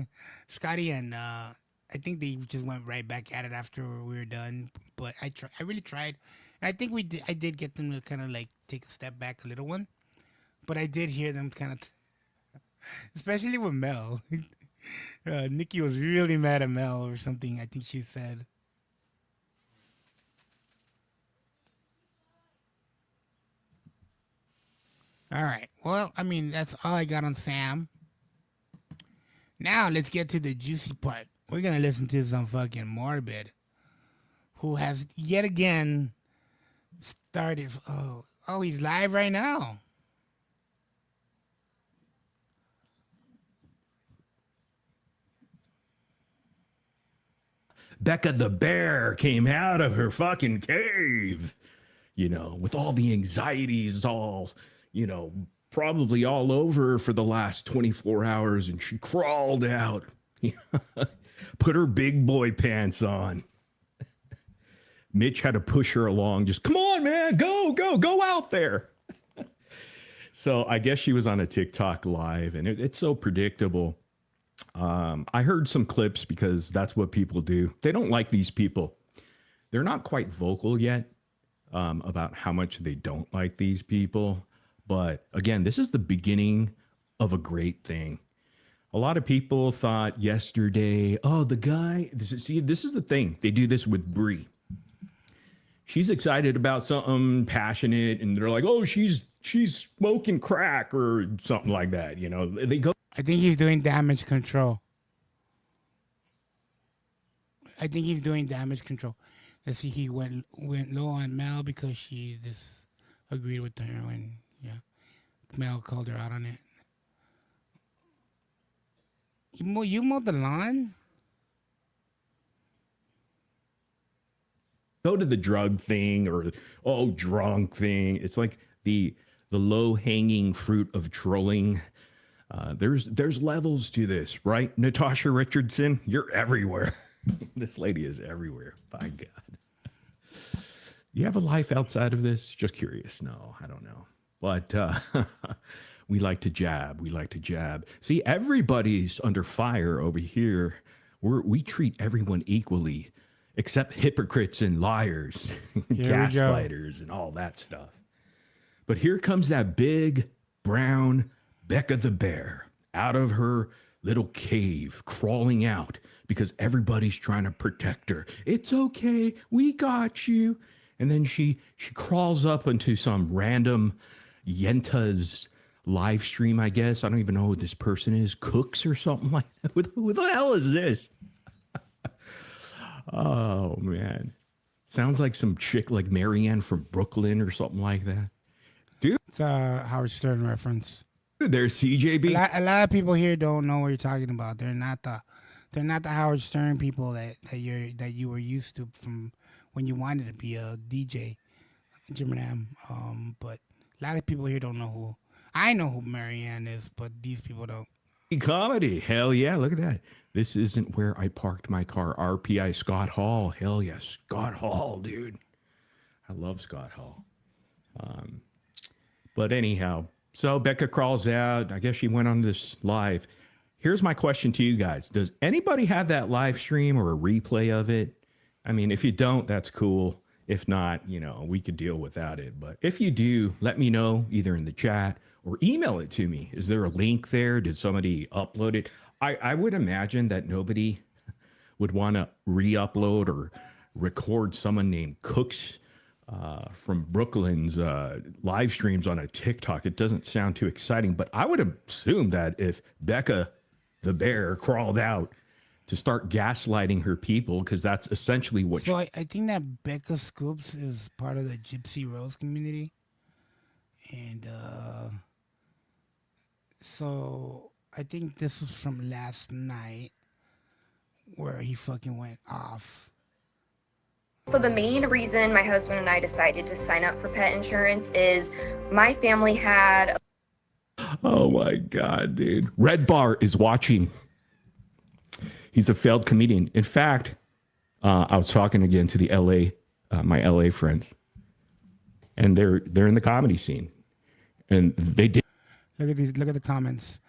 and I think they just went right back at it after we were done. But I really tried. And I think I did get them to kind of like take a step back a little one. But I did hear them kind of, especially with Mel. Nikki was really mad at Mel or something, I think she said. All right. Well, I mean, that's all I got on Sam. Now let's get to the juicy part. We're going to listen to some fucking Morbid, who has yet again started. Oh, he's live right now. Becca the bear came out of her fucking cave, with all the anxieties all, probably all over for the last 24 hours. And she crawled out, put her big boy pants on. Mitch had to push her along. Just, come on, man, go out there. So I guess she was on a TikTok live, and it's so predictable. I heard some clips because that's what people do. They don't like these people. They're not quite vocal yet about how much they don't like these people. But again, this is the beginning of a great thing. A lot of people thought yesterday, oh, the guy, this is the thing. They do this with Brie. She's excited about something passionate, and they're like, oh, she's smoking crack or something like that. You know, they go. I think he's doing damage control. Let's see, he went low on Mel because she disagreed with the heroin. Yeah. Mel called her out on it. You mowed the lawn? Go to the drug thing or drunk thing. It's like the low hanging fruit of trolling. There's levels to this, right? Natasha Richardson, you're everywhere. This lady is everywhere. By God. You have a life outside of this? Just curious. No, I don't know. But we like to jab. See, everybody's under fire over here. We treat everyone equally, except hypocrites and liars, gaslighters, and all that stuff. But here comes that big, brown Becca the bear out of her little cave, crawling out because everybody's trying to protect her. It's okay. We got you. And then she crawls up into some random Yenta's live stream, I guess. I don't even know who this person is. Cooks or something like that. Who the hell is this? Oh, man. Sounds like some chick like Marianne from Brooklyn or something like that. Dude. It's a Howard Stern reference. There's CJB. A lot of people here don't know what you're talking about. They're not the Howard Stern people that you were used to from when you wanted to be a DJ, Jimmernam. But a lot of people here don't know who. I know who Marianne is, but these people don't. Comedy. Hell yeah. Look at that. This isn't where I parked my car. RPI Scott Hall. Hell yeah. Scott Hall, dude. I love Scott Hall. But anyhow, so Becca crawls out. I guess she went on this live. Here's my question to you guys. Does anybody have that live stream or a replay of it? I mean, if you don't, that's cool. If not, we could deal without it. But if you do, let me know either in the chat or email it to me. Is there a link there? Did somebody upload it? I would imagine that nobody would want to re-upload or record someone named Cooks from Brooklyn's live streams on a TikTok. It doesn't sound too exciting, but I would assume that if Becca the bear crawled out to start gaslighting her people, because that's essentially what. So I think that Becca Scoops is part of the Gypsy Rose community, and so I think this was from last night where he fucking went off. So the main reason my husband and I decided to sign up for pet insurance is my family had. Oh my God, dude. Red Bar is watching. He's a failed comedian. In fact, I was talking again to the my LA friends, and they're in the comedy scene, and they did. Look at the comments.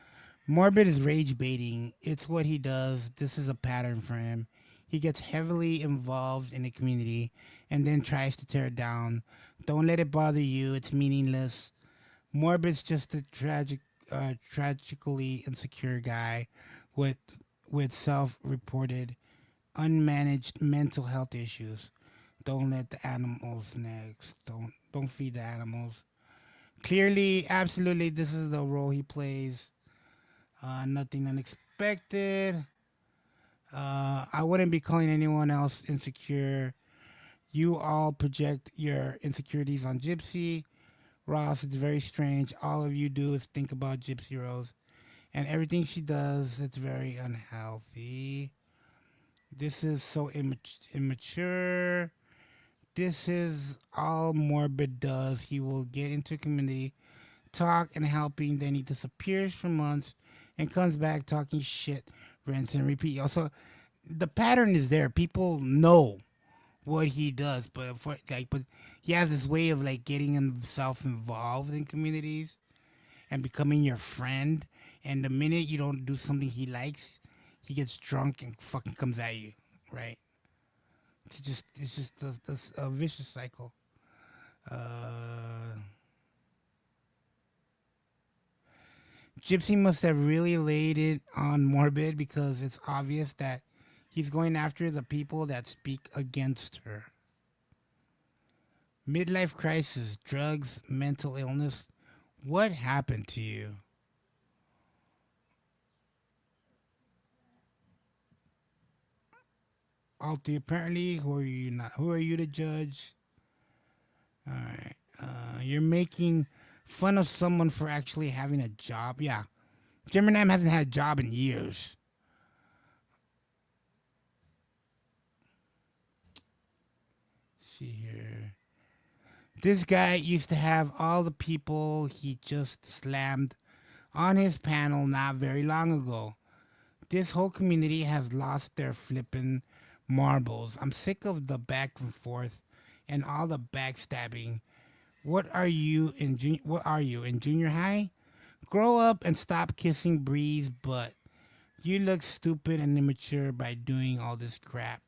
Morbid is rage baiting. It's what he does. This is a pattern for him. He gets heavily involved in the community and then tries to tear it down. Don't let it bother you. It's meaningless. Morbid's just a tragically insecure guy with self-reported, unmanaged mental health issues. Don't let the animals next. Don't feed the animals. Clearly, absolutely, this is the role he plays. Nothing unexpected. I wouldn't be calling anyone else insecure. You all project your insecurities on Gypsy. Ross, it's very strange. All of you do is think about Gypsy Rose. And everything she does, it's very unhealthy. This is so immature. This is all Morbid does. He will get into a community, talk and helping, then he disappears for months and comes back talking shit, rinse and repeat. Also, the pattern is there. People know what he does, but he has this way of like getting himself involved in communities and becoming your friend. And the minute you don't do something he likes, he gets drunk and fucking comes at you, right? It's just a vicious cycle. Gypsy must have really laid it on Morbid because it's obvious that he's going after the people that speak against her. Midlife crisis, drugs, mental illness. What happened to you? All three apparently. Who are you not? Who are you to judge? All right. You're making fun of someone for actually having a job. Yeah. Jimmernam hasn't had a job in years. Let's see here. This guy used to have all the people he just slammed on his panel not very long ago. This whole community has lost their flippin' marbles. I'm sick of the back and forth and all the backstabbing. What are you in junior high? Grow up and stop kissing Bree's butt. You look stupid and immature by doing all this crap.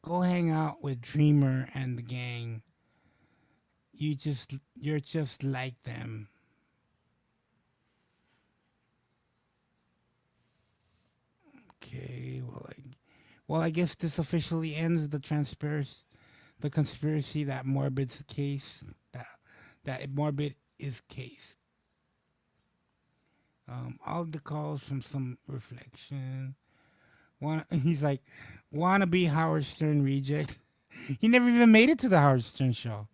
Go hang out with Dreamer and the gang. You're just like them. Okay, well I guess this officially ends the conspiracy that Morbid's case that Morbid is case. All the calls from some reflection. He's like, wanna be Howard Stern reject. He never even made it to the Howard Stern show.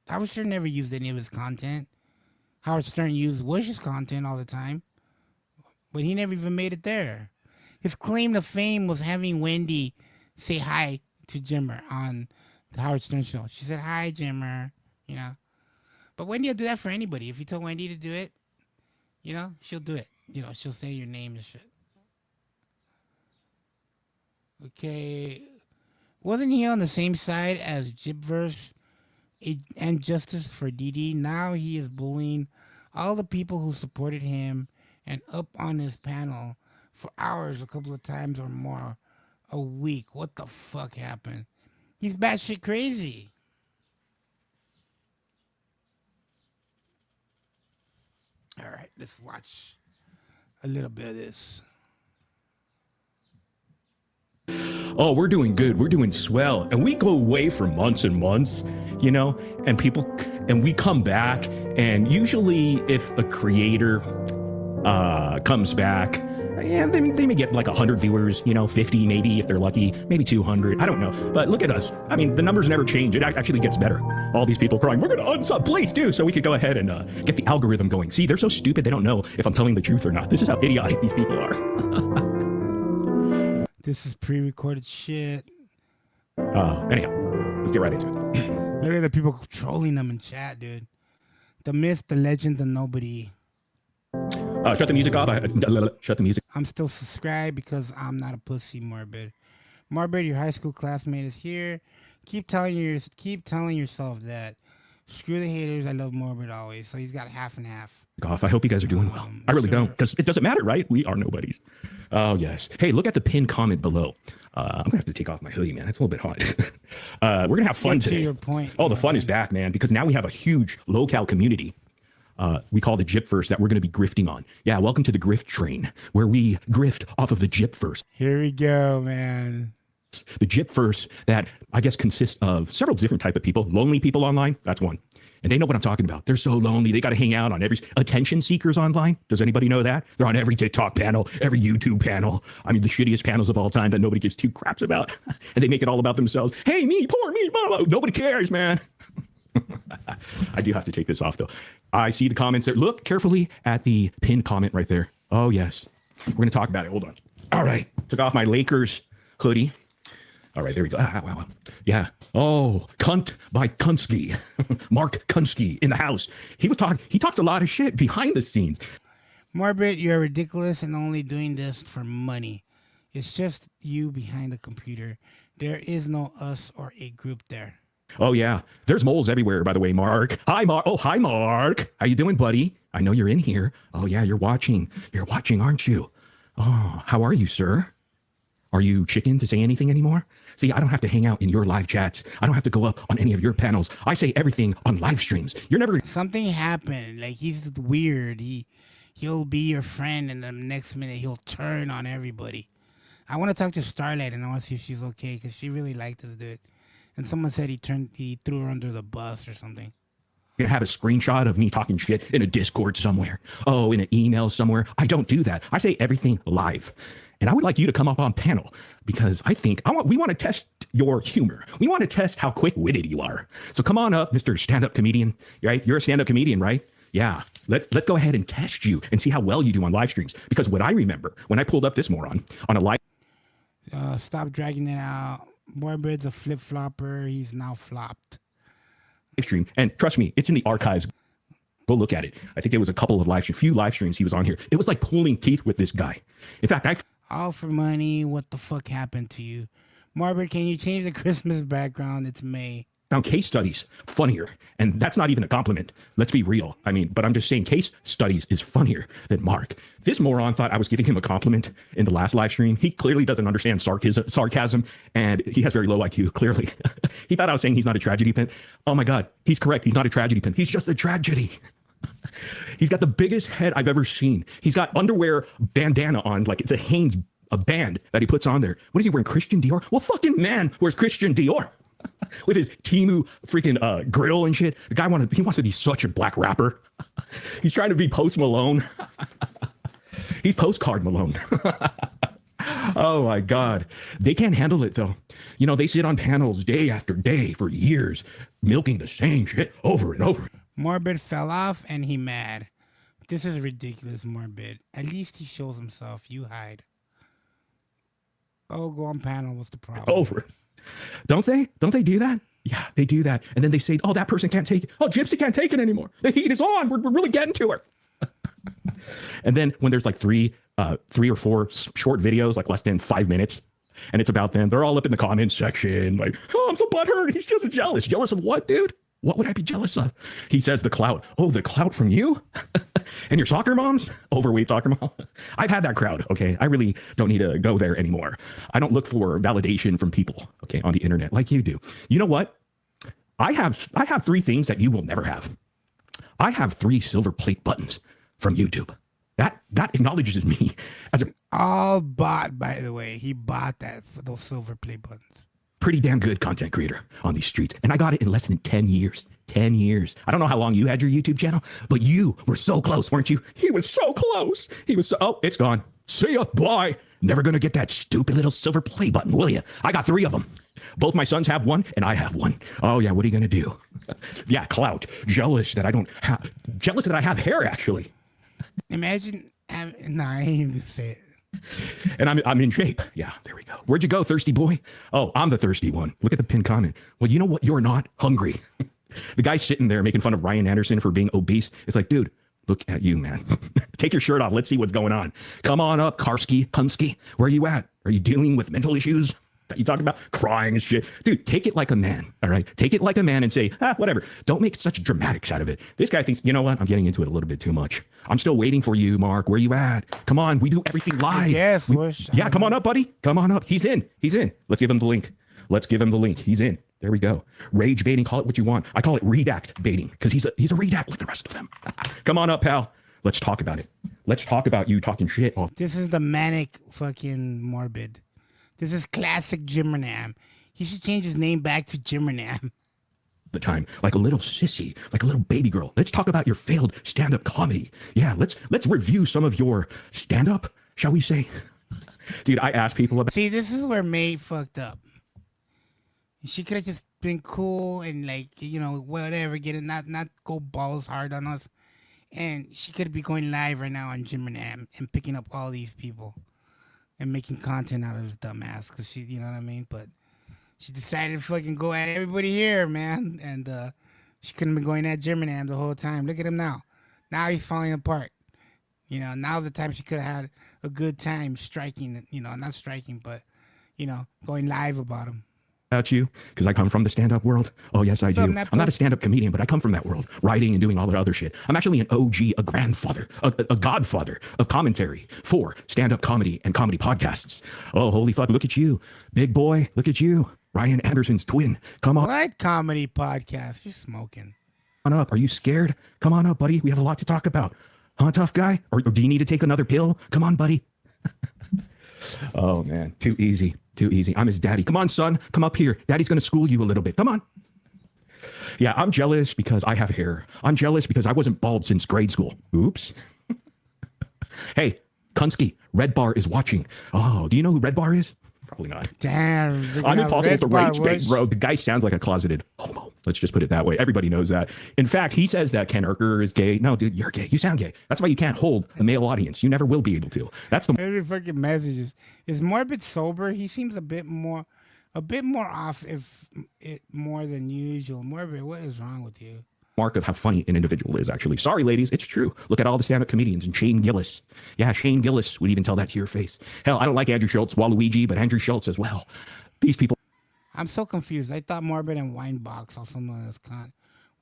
Howard Stern never used any of his content. Howard Stern used Wish's content all the time, but he never even made it there. His claim to fame was having Wendy say hi to Jimmer on the Howard Stern show. She said, hi, Jimmer, you know. But Wendy will do that for anybody. If you tell Wendy to do it, you know, she'll do it. You know, she'll say your name and shit. Okay. Wasn't he on the same side as Jibverse and Justice for DD? Now he is bullying all the people who supported him and up on his panel for hours a couple of times or more a week. What the fuck happened? He's batshit crazy. All right, let's watch a little bit of this. Oh, we're doing good. We're doing swell. And we go away for months and months, you know, and we come back. And usually if a creator comes back, yeah, they may get like 100 viewers, you know, 50 maybe if they're lucky, maybe 200. I don't know. But look at us. I mean, the numbers never change. It actually gets better. All these people crying, we're going to unsub, please do. So we could go ahead and get the algorithm going. See, they're so stupid. They don't know if I'm telling the truth or not. This is how idiotic these people are. This is pre-recorded shit. Anyhow, let's get right into it. Look at the people trolling them in chat, dude. The myth, the legend, the nobody. Shut the music off. Shut the music. I'm still subscribed because I'm not a pussy, Morbid. Morbid, your high school classmate is here. Keep telling yourself that. Screw the haters. I love Morbid always. So he's got half and half. Off. I hope you guys are doing well. I really don't, because it doesn't matter, right? We are nobodies. Oh, yes. Hey, look at the pinned comment below. I'm going to have to take off my hoodie, man. It's a little bit hot. We're going to have fun today. To your point, oh, the fun is back, man, because now we have a huge local community. We call the Jipverse that we're going to be grifting on. Yeah, welcome to the grift train, where we grift off of the Jipverse. Here we go, man. The Jipverse that I guess consists of several different type of people. Lonely people online, that's one. And they know what I'm talking about. They're so lonely. They got to hang out on every attention seekers online. Does anybody know that? They're on every TikTok panel, every YouTube panel. I mean, the shittiest panels of all time that nobody gives two craps about. And they make it all about themselves. Hey, me, poor me, blah, blah. Nobody cares, man. I do have to take this off, though. I see the comments there. Look carefully at the pinned comment right there. Oh, yes. We're going to talk about it. Hold on. All right. Took off my Lakers hoodie. All right, there we go. Wow. Yeah. Oh, Cunt by Kunsky. Mark Kunsky in the house. He talks a lot of shit behind the scenes. Morbid, you're ridiculous and only doing this for money. It's just you behind the computer. There is no us or a group there. Oh, yeah. There's moles everywhere, by the way, Mark. Hi, Mark. Oh, hi, Mark. How you doing, buddy? I know you're in here. Oh, yeah, you're watching. You're watching, aren't you? Oh, how are you, sir? Are you chicken to say anything anymore? See, I don't have to hang out in your live chats. I don't have to go up on any of your panels. I say everything on live streams. You're never... Something happened. Like, he's weird. He'll be your friend, and the next minute he'll turn on everybody. I want to talk to Starlight, and I want to see if she's okay, because she really liked this dude. And someone said he threw her under the bus or something. You're gonna have a screenshot of me talking shit in a Discord somewhere. Oh, in an email somewhere. I don't do that. I say everything live. And I would like you to come up on panel because we want to test your humor. We want to test how quick-witted you are. So come on up, Mr. Stand-Up Comedian, right? You're a stand-up comedian, right? Yeah. Let's go ahead and test you and see how well you do on live streams. Because what I remember when I pulled up this moron on a live... Stop dragging it out. Morbid's a flip-flopper. He's now flopped. Stream. And trust me, it's in the archives. Go look at it. I think it was a couple of few live streams he was on here. It was like pulling teeth with this guy. In fact, All for money. What the fuck happened to you? Morbid, can you change the Christmas background? It's May. Found case studies funnier. And that's not even a compliment. Let's be real. I mean, but I'm just saying case studies is funnier than Mark. This moron thought I was giving him a compliment in the last live stream. He clearly doesn't understand sarcasm, and he has very low IQ, clearly. He thought I was saying he's not a tragedy pin. Oh my God, he's correct. He's not a tragedy pin. He's just a tragedy. He's got the biggest head I've ever seen. He's got underwear bandana on, like it's a band that he puts on there. What is he wearing, Christian Dior? Well, fucking man wears Christian Dior. With his Timu freaking grill and shit. The guy he wants to be such a black rapper. He's trying to be Post Malone. He's Postcard Malone. Oh my God. They can't handle it though. You know, they sit on panels day after day for years, milking the same shit over and over. Morbid fell off and he mad. This is ridiculous, Morbid. At least he shows himself. You hide. Oh, go on panel. What's the problem? Over. Don't they do that? Yeah, they do that. And then they say, oh, that person can't take it. Oh, Gypsy can't take it anymore. The heat is on. We're really getting to her. And then when there's like three or four short videos, like less than 5 minutes, and it's about them, they're all up in the comments section, like, oh, I'm so butthurt. He's just jealous. Jealous of what, dude? What would I be jealous of? He says the clout. Oh, the clout from you? And your soccer moms? Overweight soccer mom? I've had that crowd, okay? I really don't need to go there anymore. I don't look for validation from people, okay, on the internet like you do. You know what? I have 3 things that you will never have. I have 3 silver plate buttons from YouTube. That acknowledges me as a... All bought, by the way. He bought that for those silver play buttons. Pretty damn good content creator on these streets. And I got it in less than 10 years. 10 years. I don't know how long you had your YouTube channel, but you were so close, weren't you? He was so close. He was so... Oh, it's gone. See ya. Bye. Never gonna get that stupid little silver play button, will you? I got 3 of them. Both my sons have one, and I have one. Oh, yeah, what are you gonna do? Yeah, clout. Jealous that I don't have... Jealous that I have hair, actually. Imagine... No, I ain't even say it. And I'm in shape. Yeah, there we go. Where'd you go, thirsty boy? Oh, I'm the thirsty one. Look at the pinned comment. Well, you know what? You're not hungry. The guy's sitting there making fun of Ryan Anderson for being obese. It's like, dude, look at you, man. Take your shirt off. Let's see what's going on. Come on up, Karski, Hunsky. Where are you at? Are you dealing with mental issues that you talk about? Crying and shit. Dude, take it like a man, all right? Take it like a man and say, whatever. Don't make such dramatics out of it. This guy thinks, you know what? I'm getting into it a little bit too much. I'm still waiting for you, Mark. Where you at? Come on. We do everything live. Yes, yeah, come on up, buddy. Come on up. He's in. Let's give him the link. He's in. There we go. Rage baiting, call it what you want. I call it redact baiting because he's a redact like the rest of them. Come on up, pal. Let's talk about it. Let's talk about you talking shit. Oh. This is the manic fucking Morbid. This is classic Jimmernam. He should change his name back to Jimmernam. The time, like a little sissy, like a little baby girl. Let's talk about your failed stand-up comedy. Yeah, let's review some of your stand-up, shall we say? Dude, I asked people about... See, this is where May fucked up. She could have just been cool and like, you know, whatever, get it, not go balls hard on us. And she could be going live right now on Jimmernam and picking up all these people and making content out of this dumbass because she, you know what I mean? But she decided to fucking go at everybody here, man. And she couldn't have been going at Jimmernam the whole time. Look at him now. Now he's falling apart. You know, now's the time she could have had a good time striking, you know, not striking, but, you know, going live about him. about you because I come from the stand-up world. Oh, yes, I do. I'm not a stand-up comedian, but I come from that world, writing and doing all the other shit. I'm actually an OG, a grandfather, a godfather of commentary for stand-up comedy and comedy podcasts. Oh, holy fuck, look at you. Big boy, look at you. Ryan Anderson's twin. Come on. What comedy podcast? You're smoking. Come on up. Are you scared? Come on up, buddy. We have a lot to talk about. Huh, tough guy? Or do you need to take another pill? Come on, buddy. Oh, man. Too easy. Too easy. I'm his daddy. Come on, son. Come up here. Daddy's going to school you a little bit. Come on. Yeah, I'm jealous because I have hair. I'm jealous because I wasn't bald since grade school. Oops. Hey, Kunsky, Red Bar is watching. Oh, do you know who Red Bar is? Probably not. Damn. I'm impossible to rage bait, bro. The guy sounds like a closeted homo. Let's just put it that way. Everybody knows that. In fact, he says that Ken Urker is gay. No, dude, you're gay. You sound gay. That's why you can't hold a male audience. You never will be able to. That's the every fucking messages. Is Morbid sober? He seems a bit more off, if it more than usual. Morbid, what is wrong with you? mark of how funny an individual is, actually. Sorry, ladies, it's true. Look at all the stand-up comedians and Shane Gillis. Yeah, Shane Gillis would even tell that to your face. Hell, I don't like Andrew Schultz, Waluigi, but Andrew Schultz as well. These people. I'm so confused. I thought Morbid and Winebox, also known as Con,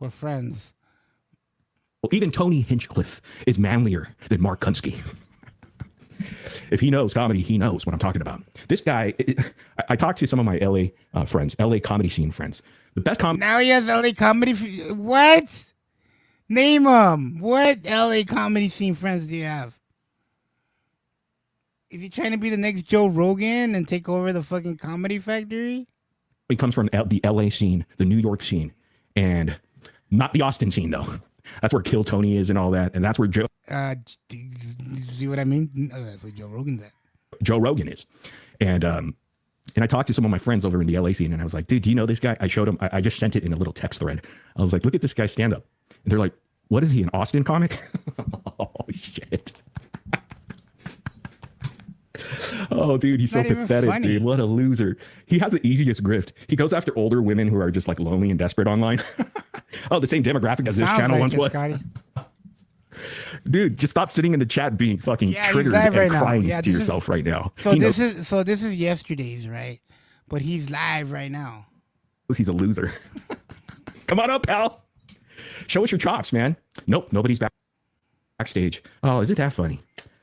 were friends. Well, even Tony Hinchcliffe is manlier than Mark Kunsky. If he knows comedy, he knows what I'm talking about. This guy, I talked to some of my LA friends, LA comedy scene friends. The best comedy. Now he has LA comedy. What? Name them. What LA comedy scene friends do you have? Is he trying to be the next Joe Rogan and take over the fucking Comedy Factory? He comes from the LA scene, the New York scene, and not the Austin scene, though. That's where Kill Tony is and all that, and that's where Joe. See what I mean? That's where Joe Rogan's at. Joe Rogan is, and I talked to some of my friends over in the LA scene, and I was like, dude, do you know this guy? I showed him. I just sent it in a little text thread. I was like, look at this guy stand up, and they're like, what is he, an Austin comic? Oh shit. Oh, dude, he's so pathetic, dude. What a loser. He has the easiest grift. He goes after older women who are just like lonely and desperate online. Oh, the same demographic as this channel once was. Dude, just stop sitting in the chat being fucking triggered and crying to yourself right now. So this is yesterday's, right? But he's live right now. He's a loser. Come on up, pal. Show us your chops, man. Nope, nobody's backstage. Oh, is it that funny?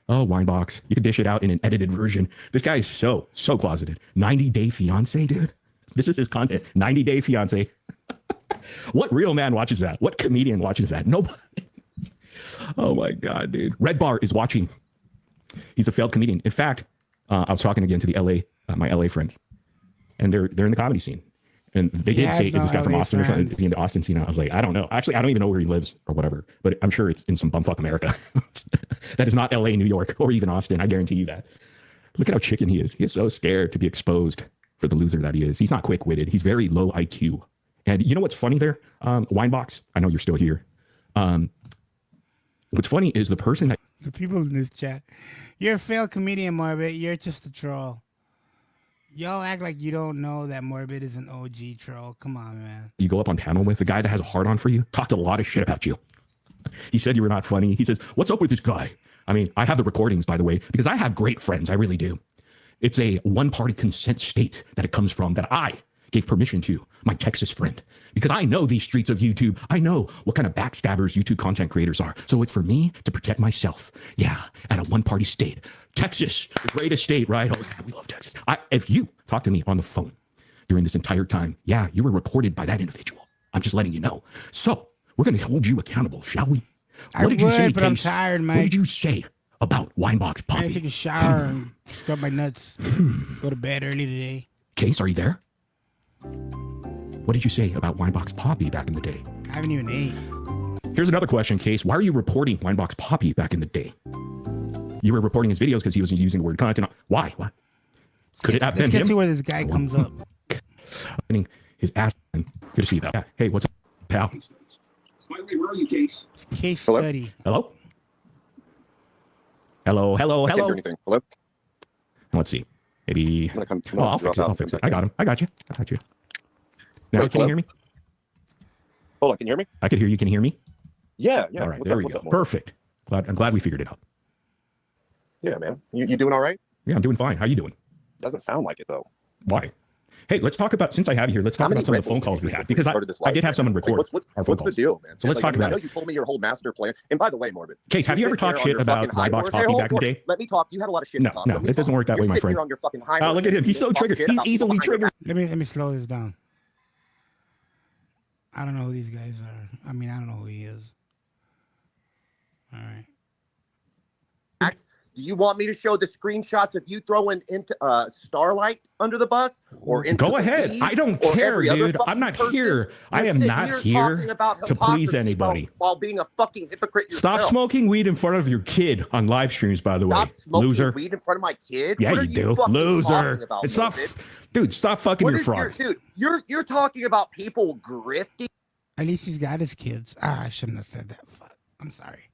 Oh, Winebox. You can dish it out in an edited version. This guy is so closeted. 90 Day Fiance, dude. This is his content. 90 Day Fiance. What real man watches that? What comedian watches that? Nobody. Oh my God, dude. Red Bar is watching. He's a failed comedian. In fact, I was talking again to the LA, my LA friends, and they're in the comedy scene. And they did say, is this guy from Austin or something? Is he in the Austin scene? I was like, I don't know. Actually, I don't even know where he lives or whatever, but I'm sure it's in some bumfuck America. That is not LA, New York, or even Austin. I guarantee you that. Look at how chicken he is. He is so scared to be exposed for the loser that he is. He's not quick-witted. He's very low IQ. And you know what's funny there? Winebox, I know you're still here. What's funny is the person that... The people in this chat. You're a failed comedian, Morbid. You're just a troll. Y'all act like you don't know that Morbid is an OG troll. Come on, man. You go up on panel with, the guy that has a heart on for you, talked a lot of shit about you. He said you were not funny. He says, what's up with this guy? I mean, I have the recordings, by the way, because I have great friends. I really do. It's a one-party consent state that it comes from that I gave permission to my Texas friend, because I know these streets of YouTube. I know what kind of backstabbers YouTube content creators are. So it's for me to protect myself. Yeah, at a one-party state. Texas, the greatest state, right? Oh, yeah, we love Texas. If you talk to me on the phone during this entire time, yeah, you were recorded by that individual. I'm just letting you know. So we're going to hold you accountable, shall we? What did you say, but Case? I'm tired, Mike. What did you say about Winebox Poppy? I take a shower and scrub my nuts. Go to bed early today. Case, are you there? What did you say about Winebox Poppy back in the day? I haven't even ate. Here's another question, Case. Why are you reporting Winebox Poppy back in the day? You were reporting his videos because he was using the word content. Why? What? Could it have been him? Let's get to where this guy comes up. His ass. Good to see you, pal. Hey, what's up, pal? Smiley, where are you, Case? Case study. Hello? Hello? I can't hear anything. Hello? Let's see. Maybe. I'll fix it. I got him. I got you. Now, can you hear me? Hold on, can you hear me? I could hear you. Can you hear me? Yeah. All right, there we go. Perfect. I'm glad we figured it out. Yeah, man. You doing all right? Yeah, I'm doing fine. How you doing? Doesn't sound like it, though. Why? Hey, let's talk about, since I have you here, let's talk about some of the phone calls we had, because I did have someone record our phone calls. What's the deal, man? So let's talk I about know it. you told me your whole master plan. And by the way, Morbid. Case, have you ever talked shit about Whitebox Hockey back in the day? Let me talk. You had a lot of shit to talk. No, it doesn't work that way, my friend. Oh, look at him. He's so triggered. He's easily triggered. Let me slow this down. I don't know who these guys are. I mean, I don't know who he is. All right. Do you want me to show the screenshots of you throwing into Starlight under the bus or into Go ahead. I don't care, dude. I'm not here. I am not here to please anybody. While being a fucking hypocrite yourself. Stop smoking weed in front of your kid on live streams, by the way. Stop smoking Loser. weed in front of my kid? Yeah, What you are do. Loser. About, It's not, dude, stop fucking your frogs. Dude, you're talking about people grifting. At least he's got his kids. I shouldn't have said that. Fuck. I'm sorry.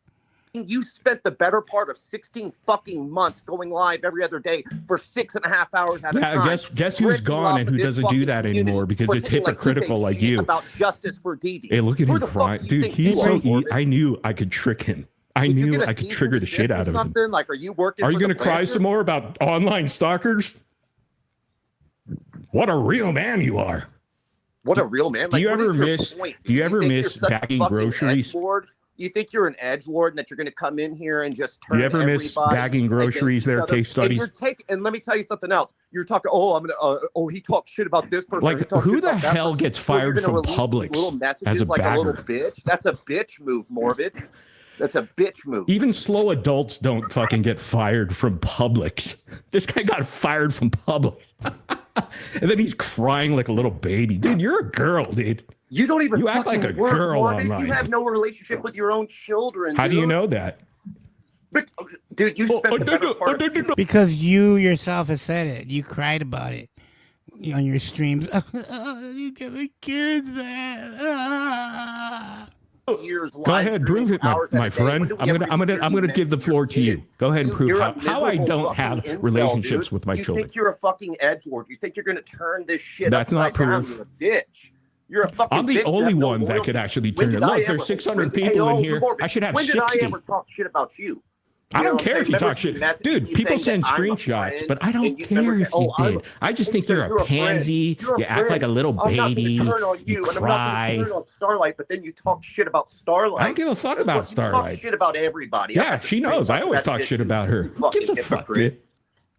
You spent the better part of 16 fucking months going live every other day for 6.5 hours at a time. Yeah, guess who's gone and who doesn't do that anymore because it's hypocritical like you. About justice for Didi. Hey, look at him crying. Dude, he's so I knew I could trick him. I knew I could trigger the shit out of him. Like, are you working? Are you going to cry some more about online stalkers? What a real man you are. What a real man. Do you ever miss bagging groceries? You think you're an edgelord and that you're going to come in here and just turn? Do you ever miss bagging groceries? There, case studies. And let me tell you something else. You're talking. Oh, I'm gonna. He talked shit about this person. Like, who the hell gets fired from Publix as a bagger? A little bitch. That's a bitch move, Morbid. That's a bitch move. Even slow adults don't fucking get fired from Publix. This guy got fired from Publix. And then he's crying like a little baby. Dude, you're a girl, dude. You don't even. You act like a girl online. You have no relationship with your own children. How do you know that? Dude, you spent the better part of because you yourself have said it. You cried about it on your streams. You get my kids back. Go ahead, prove it, my friend. I'm gonna give the floor to you. Go ahead and prove how I don't have relationships with my children. You think you're a fucking edgelord? You think you're gonna turn this shit? That's not proof. You're a bitch. You're a fucking. I'm the only one that could actually turn it. Look, there's 600 people in here. I should have 60. When did I ever talk shit about you? I don't care if you talk shit. Dude, people send screenshots, but I don't care if you did. I just think you're a pansy. You act like a little baby. You cry. I'm not on Starlight, but then you talk shit about Starlight. I don't give a fuck about Starlight. Talk shit about everybody. Yeah, she knows. I always talk shit about her. Who gives a fuck, dude?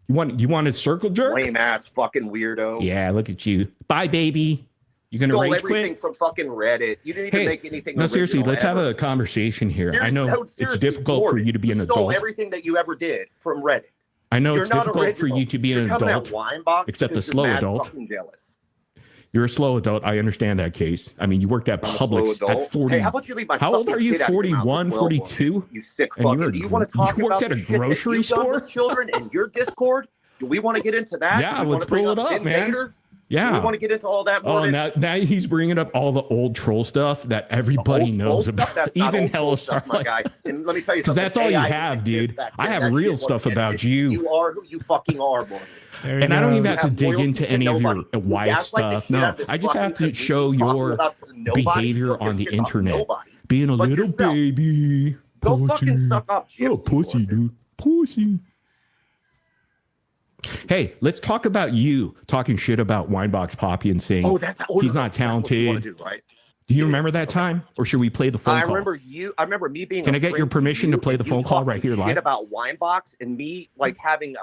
You wanted circle jerk? Lame ass fucking weirdo. Yeah, look at you. Bye, baby. You gonna rage everything quit? From fucking Reddit. You didn't even make anything. No, seriously, let's have a conversation here. I know it's difficult for you to be an adult. Stole everything that you ever did from Reddit. I know it's difficult for you to be an adult, except a slow adult. You're a slow adult. I understand that case. I mean, you worked at Publix at 40. Hey, how about you leave my How old are you? 41, 42? You sick fucking. Do you want to talk you worked about at a grocery store? Children in your Discord? Do we want to get into that? Yeah, let's pull it up, man. Yeah. Do we want to get into all that. Oh, now he's bringing up all the old troll stuff that everybody knows about. Even Hello Starlight. Guy. And let me tell you something. That's all you have, dude. I have real stuff about you. You are who you fucking are, boy. And I don't even have to dig into any of your wife stuff. No, I just have to show your behavior on the internet. Being a little baby. Go fucking suck up, Jim. Oh, pussy, dude. Pussy. Hey, let's talk about you talking shit about Winebox Poppy and saying he's not talented. Do you remember that time, or should we play the phone call? I remember me being. Can I get your permission to play the phone call right here live? Shit about Winebox and me like having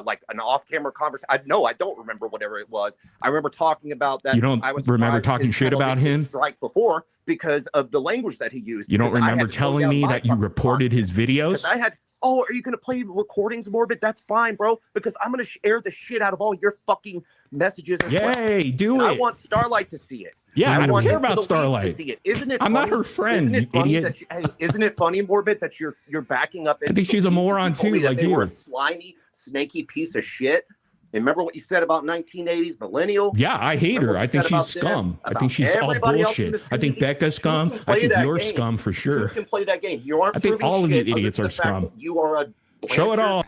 like an off-camera conversation. I don't remember whatever it was. I remember talking about that. You don't remember talking shit about him? Strike before because of the language that he used. You don't remember telling me that you reported his videos? I had. Oh, are you going to play recordings, Morbid? That's fine, bro, because I'm going to air the shit out of all your fucking messages. Yay, do it. I want Starlight to see it. Yeah, I don't care about Starlight. Isn't it I'm not her friend, you idiot. Isn't it funny, Morbid, that you're backing up? I think she's a moron too, like you. Were a slimy, snaky piece of shit. Remember what you said about 1980s millennial? Yeah, I hate her. I think she's scum. I think she's all bullshit. I think Becca's scum. I think you're scum for sure. You can play that game. You aren't. I think all of you idiots are scum. You are a. Show it all.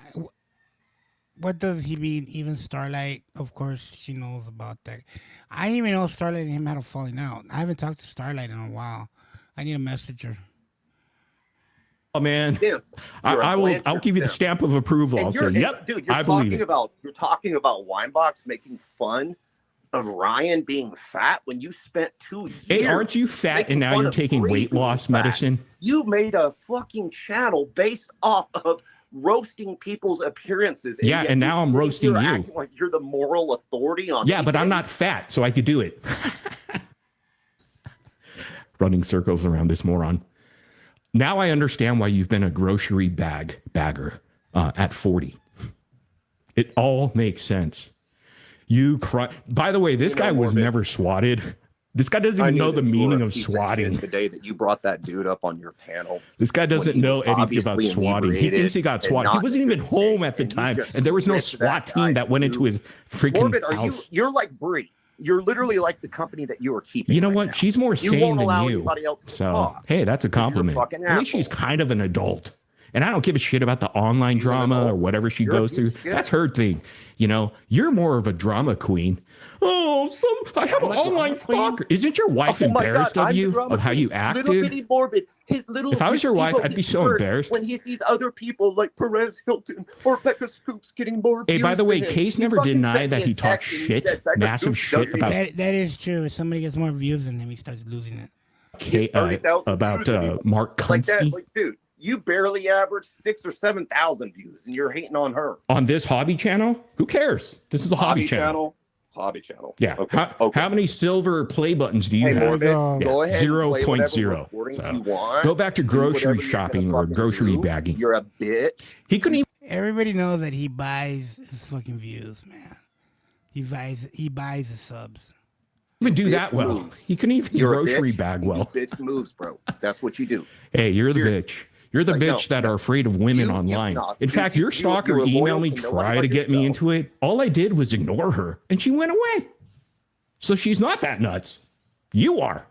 What does he mean? Even Starlight, of course, she knows about that. I didn't even know Starlight and him had a falling out. I haven't talked to Starlight in a while. I need to message her. Oh man, I'll give you the stamp of approval. I'll say, yep, dude, I believe it. You're talking about Winebox making fun of Ryan being fat when you spent 2 years. Hey, aren't you fat making and now fun you're of taking Bree weight being loss fat? medicine? You made a fucking channel based off of roasting people's appearances. Yeah, yet and you're now I'm sitting roasting here you. acting like you're the moral authority on Yeah, but I'm anything. not fat, so I could do it. Running circles around this moron. Now I understand why you've been a grocery bagger at 40. It all makes sense. You cry. By the way, this guy was never swatted. This guy doesn't even know the meaning of swatting. The day that you brought that dude up on your panel. This guy doesn't know anything about swatting. He thinks he got swatted. He wasn't even home at the time, and there was no SWAT team that went into his freaking Morbid, house. You're like Bree. You're literally like the company that you are keeping. You know right what? now. She's more You sane won't than allow you. anybody else to So, talk. hey, that's a compliment. You're a fucking At least she's kind of an adult. And I don't give a shit about the online drama or whatever she goes through. That's her thing. You know, you're more of a drama queen. Oh, I have an online stalker. Isn't your wife embarrassed of you, of how you act, Little dude? bitty Morbid. His little If I was your wife, ego I'd be gets so hurt embarrassed. when he sees other people like Perez Hilton or Becca Scoops getting more. Hey, by views the way, than him. Case He never fucking denied sent that me he a talked text and he shit, said Becca massive Scoops shit doesn't about That is true. If somebody gets more views than him, he starts losing it. Mark like that. Kunsky Like, dude, you barely average 6,000 or 7,000 views, and you're hating on her. on this hobby channel. Who cares? This is a hobby channel. Hobby channel. Yeah. Okay. How many silver play buttons do you Hey, have? Morbid, go ahead and play whatever 0.0. recordings So, you want. go back to Do whatever grocery you're shopping gonna or fucking grocery do. bagging. You're a bitch. He couldn't Everybody knows that he buys his fucking views, man. He buys the subs. even do Bitch that well. moves. He couldn't even You're a grocery bitch. bag You well. do bitch moves, bro. That's what you do. Hey, you're the Seriously. bitch. You're the Like, bitch no, that are afraid of women online. In fact, your stalker you're loyal emailed me, to no one try but to get me yourself. into it. All I did was ignore her, and she went away. So she's not that nuts. You are.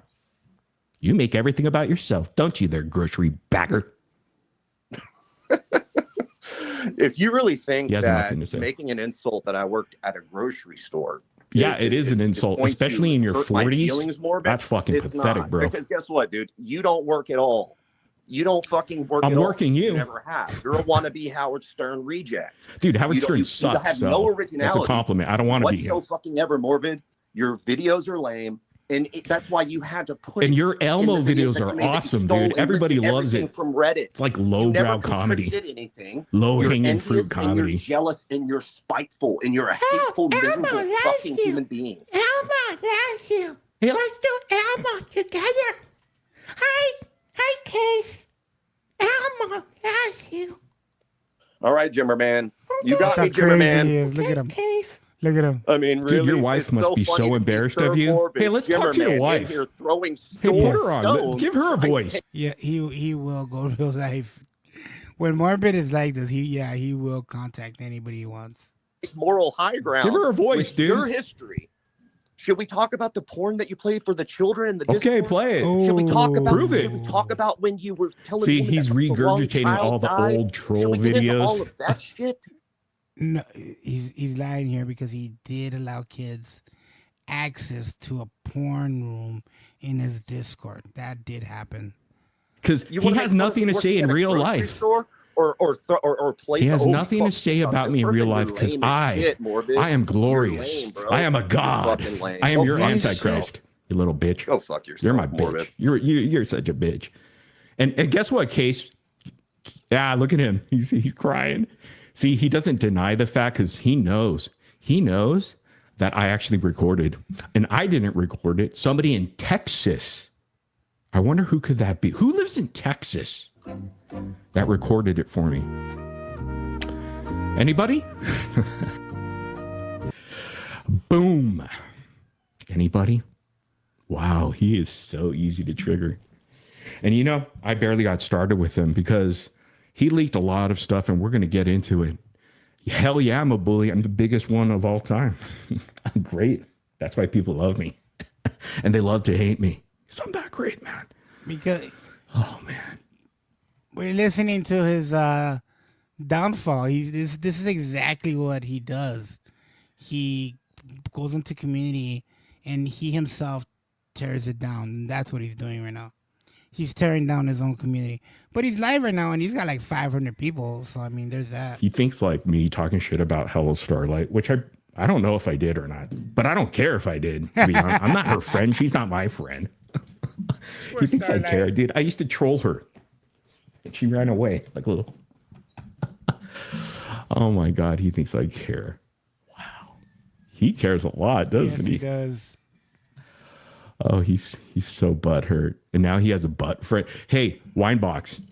You make everything about yourself, don't you, there, grocery bagger? If you really think He has that nothing to say. making an insult that I worked at a grocery store, Yeah, it is an insult, going to especially in your hurt my 40s. feelings more, That's fucking it's pathetic, not. bro. Because guess what, dude? You don't work at all. You don't fucking work I'm at all. working you. Never have. You're a wannabe Howard Stern reject. Dude, Howard You don't- Stern you sucks. have so no originality. that's a compliment. I don't want to be him. What's so fucking ever, Morbid? Your videos are lame. And that's why you had to put And it your in Elmo the videos videos that you are made that you awesome, stole dude. and Everybody lifted loves everything it. from Reddit. It's like You lowbrow never comedy. contributed anything. Low-hanging You're fruit envious and comedy. You're jealous and you're spiteful and you're a hateful, miserable fucking human being. Elmo loves you. Let's do Elmo together. Hi, Case. Elmo loves you. All right, Jimmerman. You got That's how me, crazy he Jimmerman. is. Look at him. Look at him. I mean, really, Dude, your wife it's must be funny so to see embarrassed Sir of you. Morbid Hey, let's talk to your Jimmerman in wife. here throwing Hey, put stones. her on. Give her a voice. Yeah, he will go real life. When Morbid is like this, he will contact anybody he wants. Moral high ground. Give her a voice, with dude. Your history. Should we talk about the porn that you played for the children? The Okay, Discord? play it. Should we talk about? Prove it. Should we talk about when you were telling? See, women he's that the wrong regurgitating child all the died? old troll Should we get into videos. all of that shit? No, he's lying here because he did allow kids access to a porn room in his Discord. That did happen. Because You he wanna has make nothing to fun of say me in at a real grocery life. store or place He has oh, nothing to fuck, say fuck, about this me in real person, life you're because lame as shit, Morbid. I am You're glorious. lame, bro. I am a You're god. fucking lame. I am your Okay. antichrist, you little bitch. Go fuck yourself. You're my bitch. Morbid. You're such a bitch. And guess what, Case? Yeah, look at him. He's crying. See, he doesn't deny the fact because he knows. He knows that I actually recorded, and I didn't record it. Somebody in Texas. I wonder who could that be? Who lives in Texas that recorded it for me? Anybody? Boom. Anybody? Wow, he is so easy to trigger. And you know, I barely got started with him because he leaked a lot of stuff, and we're going to get into it. Hell yeah, I'm a bully. I'm the biggest one of all time. I'm great. That's why people love me. And they love to hate me. Because I'm that great, man. Because oh man, we're listening to his downfall. This is exactly what he does. He goes into community and he himself tears it down. That's what he's doing right now. He's tearing down his own community. But he's live right now and he's got like 500 people. So I mean, there's that. he thinks like me talking shit about Hello Starlight, which I don't know if I did or not, but I don't care if I did. To be honest. I'm not her friend. She's not my friend. He thinks I care, dude. I used to troll her, and she ran away like a little. Oh my God, he thinks I care. Wow, he cares a lot, doesn't he? He does. Oh, he's so butthurt, and now he has a butt friend. Hey, Winebox,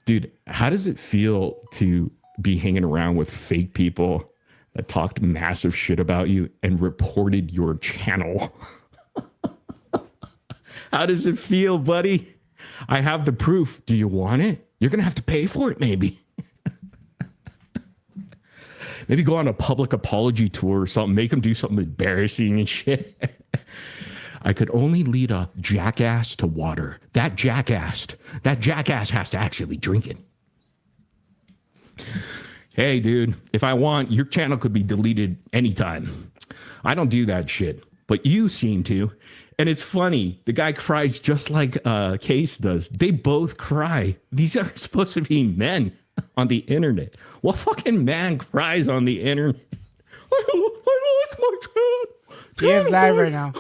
dude, how does it feel to be hanging around with fake people that talked massive shit about you and reported your channel? How does it feel, buddy? I have the proof. Do you want it? You're going to have to pay for it, maybe. Maybe go on a public apology tour or something. Make them do something embarrassing and shit. I could only lead a jackass to water. That jackass has to actually drink it. Hey, dude, if I want, your channel could be deleted anytime. I don't do that shit, but you seem to. And it's funny. The guy cries just like Case does. They both cry. These are supposed to be men on the internet. What fucking man cries on the internet? I lost my child. He is live right now.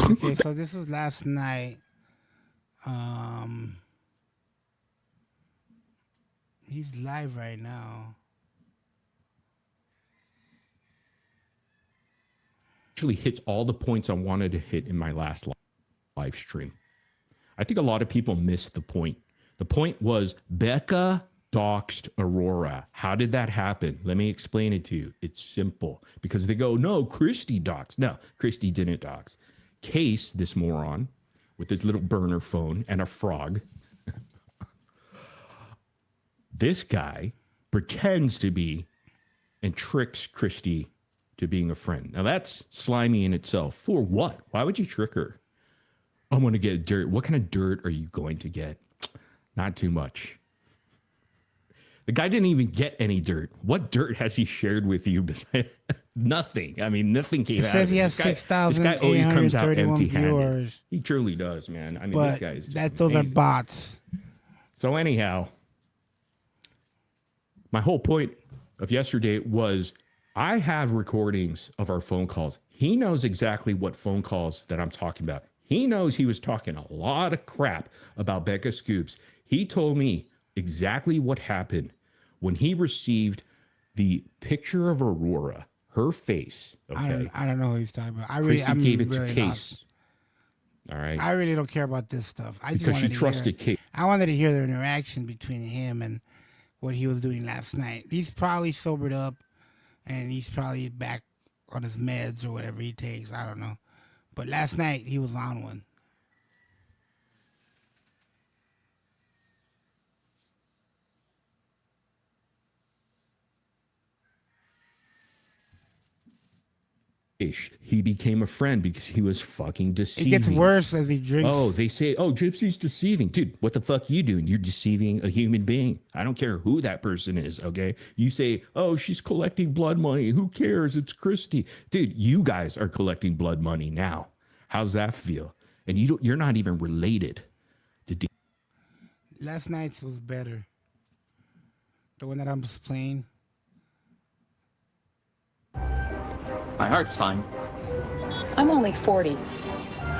Okay, so this was last night. He's live right now. Actually hits all the points I wanted to hit in my last live stream. I think a lot of people missed the point. The point was Becca doxed Aurora. How did that happen? Let me explain it to you. It's simple. Because they go, no, Christy doxed. No, Christy didn't dox. Case, this moron, with his little burner phone and a frog. This guy pretends to be and tricks Christy to being a friend. Now that's slimy in itself. For what? Why would you trick her? I'm going to get dirt. What kind of dirt are you going to get? Not too much. The guy didn't even get any dirt. What dirt has he shared with you besides nothing? I mean, nothing came out of it. It says he has 6,831 viewers. He truly does, man. I mean, but this guy is just those are amazing. bots. So anyhow, my whole point of yesterday was I have recordings of our phone calls. He knows exactly what phone calls that I'm talking about. He knows he was talking a lot of crap about Becca Scoops. He told me exactly what happened when he received the picture of Aurora, her face. Okay, I don't know who he's talking about. Christy gave it to really Case. lost. All right, I really don't care about this stuff. I just because she wanted to trusted hear, Case. I wanted to hear the interaction between him and what he was doing last night. He's probably sobered up, and he's probably back on his meds or whatever he takes. I don't know. But last night, he was on one. He became a friend because he was fucking deceiving. It gets worse as he drinks. Oh, they say, oh, Gypsy's deceiving. Dude, what the fuck you doing? You're deceiving a human being. I don't care who that person is, okay? You say, oh, she's collecting blood money. Who cares? It's Christy. Dude, you guys are collecting blood money now. How's that feel? And you're not even related to Last night's was better. The one that I was playing. My heart's fine. I'm only 40.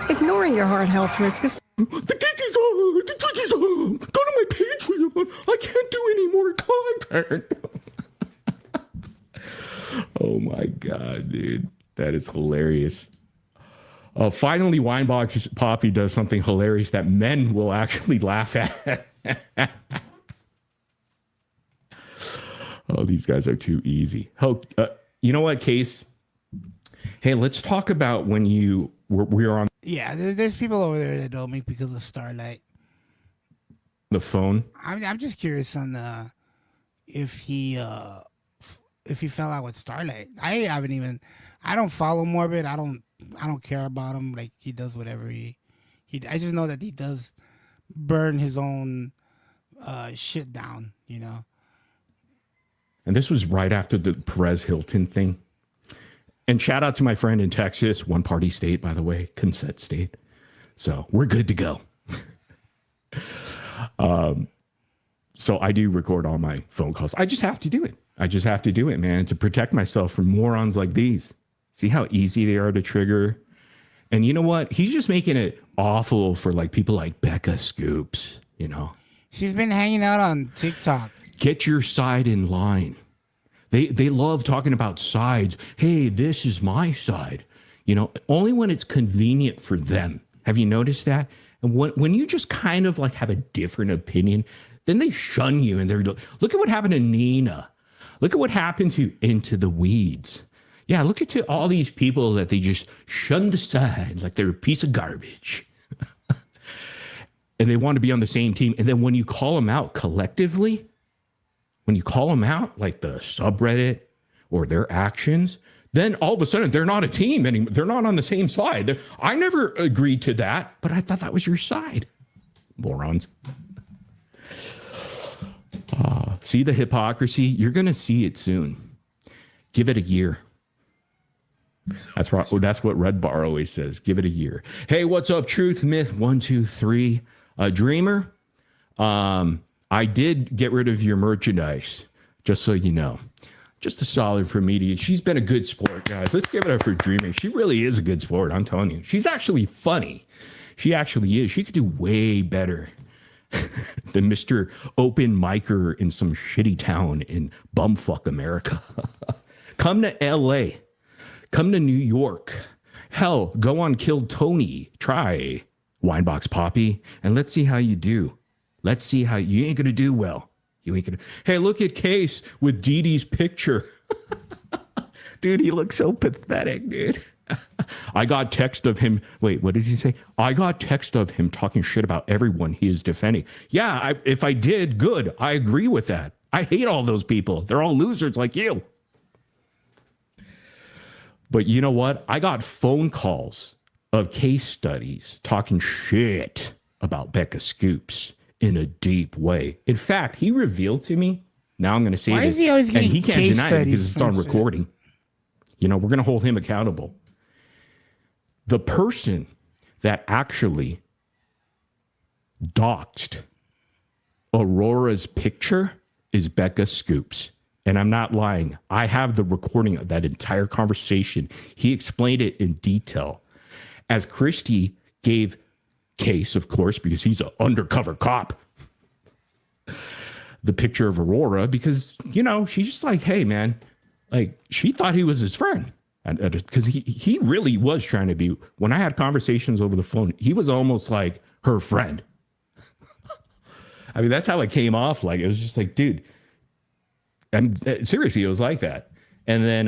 Ignoring your heart health risk is... The gig is on. The gig is on. Go to my Patreon. I can't do any more content. Oh my God, dude. That is hilarious. Finally, Winebox Poppy does something hilarious that men will actually laugh at. Oh, these guys are too easy. Oh, you know what, Case? Hey, let's talk about when we were on. Yeah, there's people over there that know me because of Starlight. The phone. I'm just curious on if he fell out with Starlight. I don't follow Morbid. I don't care about him. Like, he does whatever he I just know that he does burn his own shit down, you know. And this was right after the Perez Hilton thing. And shout out to my friend in Texas, one party state, by the way, consent state. So we're good to go. So I do record all my phone calls. I just have to do it. I just have to do it, man, to protect myself from morons like these. See how easy they are to trigger? And you know what? He's just making it awful for like people like Becca Scoops, you know. She's been hanging out on TikTok. Get your side in line. They love talking about sides. Hey, this is my side. You know, only when it's convenient for them. Have you noticed that? And when you just kind of like have a different opinion, then they shun you and they're like, look at what happened to Nina. Look at what happened to Into the Weeds. Yeah, look at all these people that they just shunned aside like they're a piece of garbage. And they want to be on the same team. And then when you call them out collectively, when you call them out, like the subreddit or their actions, then all of a sudden they're not a team anymore. They're not on the same side. I never agreed to that, but I thought that was your side. Morons. See the hypocrisy? You're going to see it soon. Give it a year. That's what Red Bar always says. Give it a year. Hey, what's up, Truth Myth 123? Dreamer, I did get rid of your merchandise, just so you know. Just a solid for media. She's been a good sport, guys. Let's give it up for Dreamer. She really is a good sport, I'm telling you. She's actually funny. She actually is. She could do way better than Mr. Open Micer in some shitty town in bumfuck America. Come to LA. Come to New York. Hell, go on Kill Tony. Try Winebox Poppy, and let's see how you do. Let's see how you ain't gonna do well. You ain't gonna. Hey, look at Case with Dee Dee's picture. Dude, he looks so pathetic, dude. I got text of him. Wait, what does he say? I got text of him talking shit about everyone he is defending. Yeah, if I did, good. I agree with that. I hate all those people. They're all losers like you. But you know what? I got phone calls of case studies talking shit about Becca Scoops in a deep way. In fact, he revealed to me, now I'm going to say Why this, is he always and getting he can't case deny it studies because it's on from shit? recording. You know, we're going to hold him accountable. The person that actually doxed Aurora's picture is Becca Scoops. And I'm not lying. I have the recording of that entire conversation. He explained it in detail. As Christie gave Case, of course, because he's an undercover cop, the picture of Aurora, because, you know, she's just like, hey, man, like, she thought he was his friend. Because he really was trying to be, when I had conversations over the phone, he was almost like her friend. I mean, that's how it came off. Like, it was just like, dude, and seriously, it was like that. And then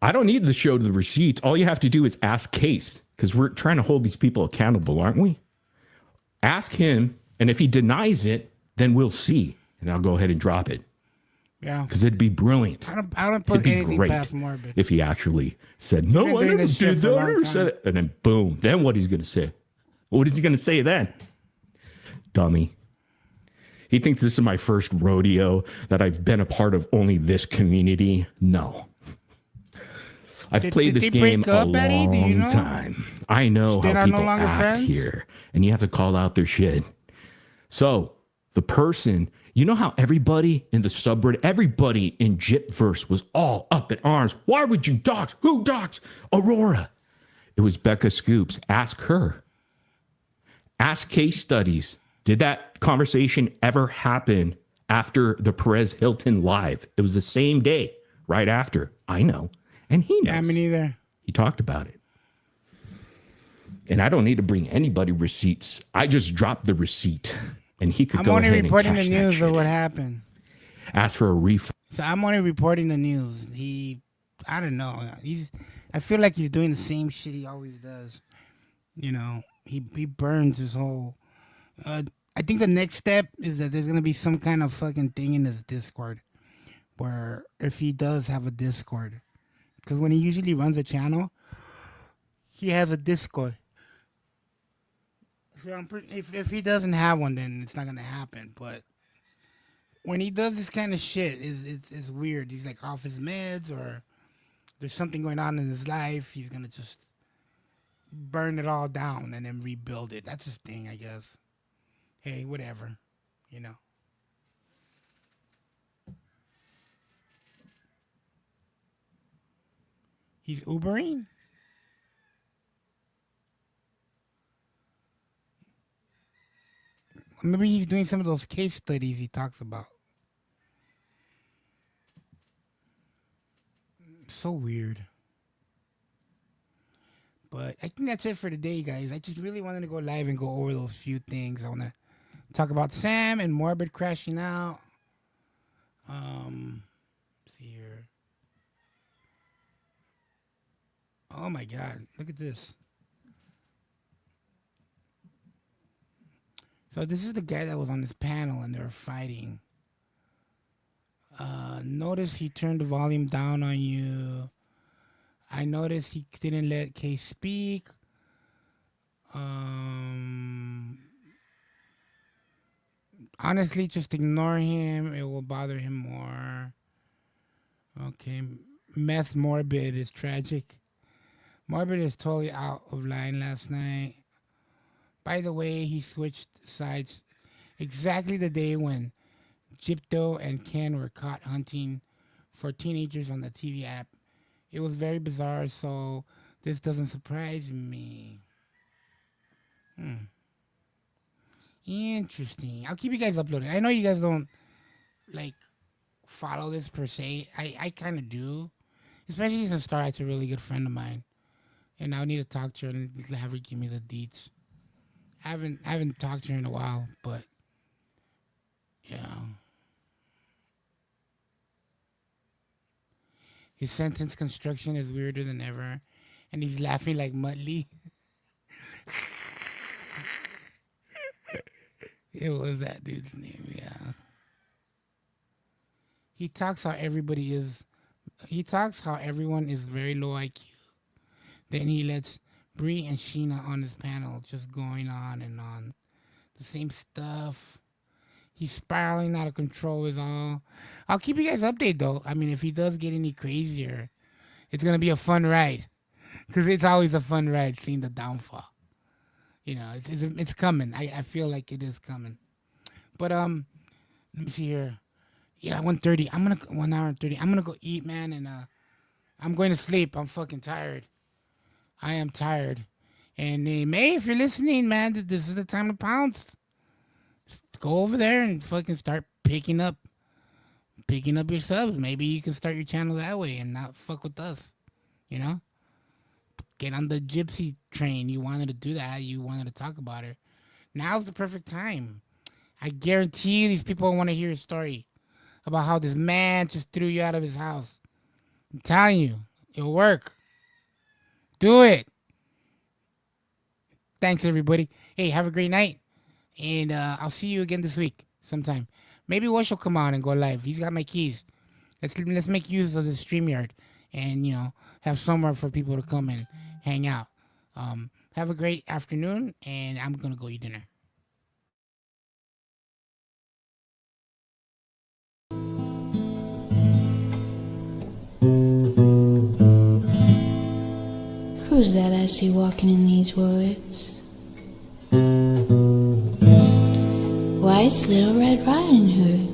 I don't need to show the receipts. All you have to do is ask Case, because we're trying to hold these people accountable, aren't we? Ask him, and if he denies it, then we'll see. And I'll go ahead and drop it. Yeah. Because it'd be brilliant. I don't put anything past Morbid. If he actually said, no, I never did that. I never said it. And then boom. Then what he's going to say? What is he going to say then? Dummy. He thinks this is my first rodeo, that I've been a part of only this community. No. I've played this game a long time. I know how people act here. And you have to call out their shit. So, the person, you know how everybody in the subreddit, everybody in Jitverse was all up in arms. Why would you dox? Who dox? Aurora. It was Becca Scoops. Ask her. Ask Case Studies. Did that conversation ever happen after the Perez Hilton live? It was the same day, right after. I know. And he knows. Yeah, me neither. He talked about it. And I don't need to bring anybody receipts. I just dropped the receipt. And he could I'm go only ahead reporting and the cash that news shit of what in. happened. Ask for a refund. So I'm only reporting the news. I don't know. I feel like he's doing the same shit he always does. You know, he burns his whole. I think the next step is that there's gonna be some kind of fucking thing in his Discord, where if he does have a Discord, because when he usually runs a channel, he has a Discord. So if he doesn't have one, then it's not gonna happen. But when he does this kind of shit, it's weird. He's like off his meds, or there's something going on in his life. He's gonna just burn it all down and then rebuild it. That's his thing, I guess. Hey, whatever, you know. He's Ubering? Maybe he's doing some of those case studies he talks about. So weird. But I think that's it for today, guys. I just really wanted to go live and go over those few things. I want to talk about Sam and Morbid crashing out. See here. Oh my God, look at this. So this is the guy that was on this panel and they were fighting. Notice he turned the volume down on you. I noticed he didn't let Kay speak. Honestly, just ignore him. It will bother him more. Okay. Meth Morbid is tragic. Morbid is totally out of line last night. By the way, he switched sides exactly the day when Gypto and Ken were caught hunting for teenagers on the TV app. It was very bizarre, so this doesn't surprise me. Interesting. I'll keep you guys uploaded. I know you guys don't, like, follow this per se. I kind of do. Especially since Starlight's a really good friend of mine. And I need to talk to her and have her give me the deets. I haven't talked to her in a while, but, yeah. His sentence construction is weirder than ever. And he's laughing like Muttley. It was that dude's name, yeah. He talks how everyone is very low IQ. Then he lets Bree and Sheena on his panel, just going on and on. The same stuff. He's spiraling out of control is all. I'll keep you guys updated, though. I mean, if he does get any crazier, it's going to be a fun ride. Because it's always a fun ride seeing the downfall. You know, it's coming. I feel like it is coming. But, let me see here. Yeah, 1:30. 1 hour and 30. I'm going to go eat, man, and I'm going to sleep. I'm fucking tired. I am tired. And May, if you're listening, man, this is the time to pounce. Just go over there and fucking start picking up your subs. Maybe you can start your channel that way and not fuck with us. You know? Get on the gypsy train. You wanted to do that. You wanted to talk about it. Now's the perfect time. I guarantee you these people want to hear a story about how this man just threw you out of his house. I'm telling you, it'll work. Do it. Thanks, everybody. Hey, have a great night. And I'll see you again this week sometime. Maybe Wash will come on and go live. He's got my keys. Let's make use of the StreamYard and, you know, have somewhere for people to come and hang out. Have a great afternoon, and I'm going to go eat dinner. Who's that I see walking in these woods? White's Little Red Riding Hood.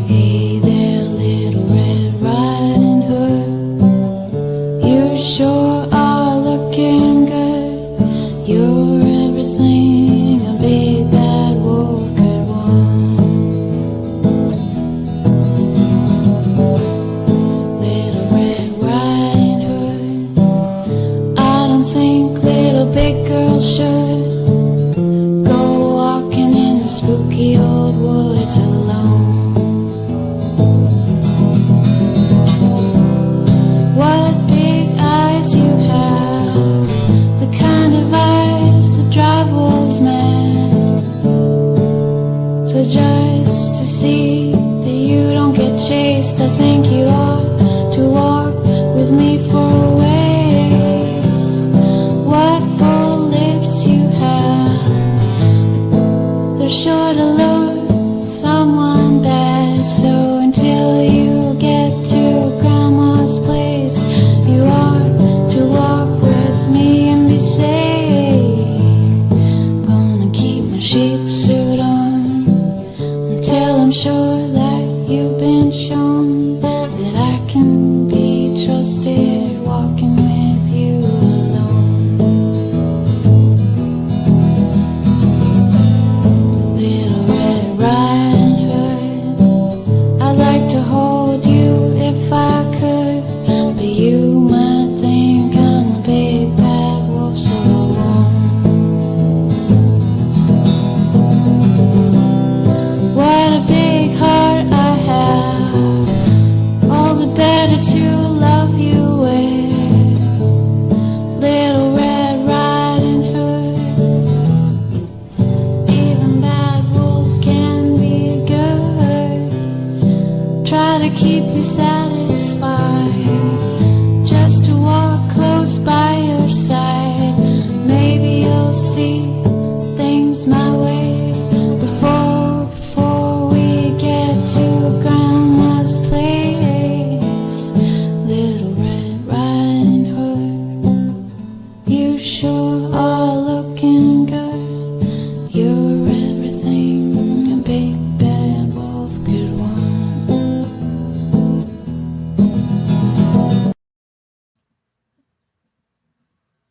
Hey there, Little Red Riding Hood. You sure are looking good. You're everything a big bad wolf could want. Little Red Riding Hood. I don't think little big girls should spooky to keep you satisfied.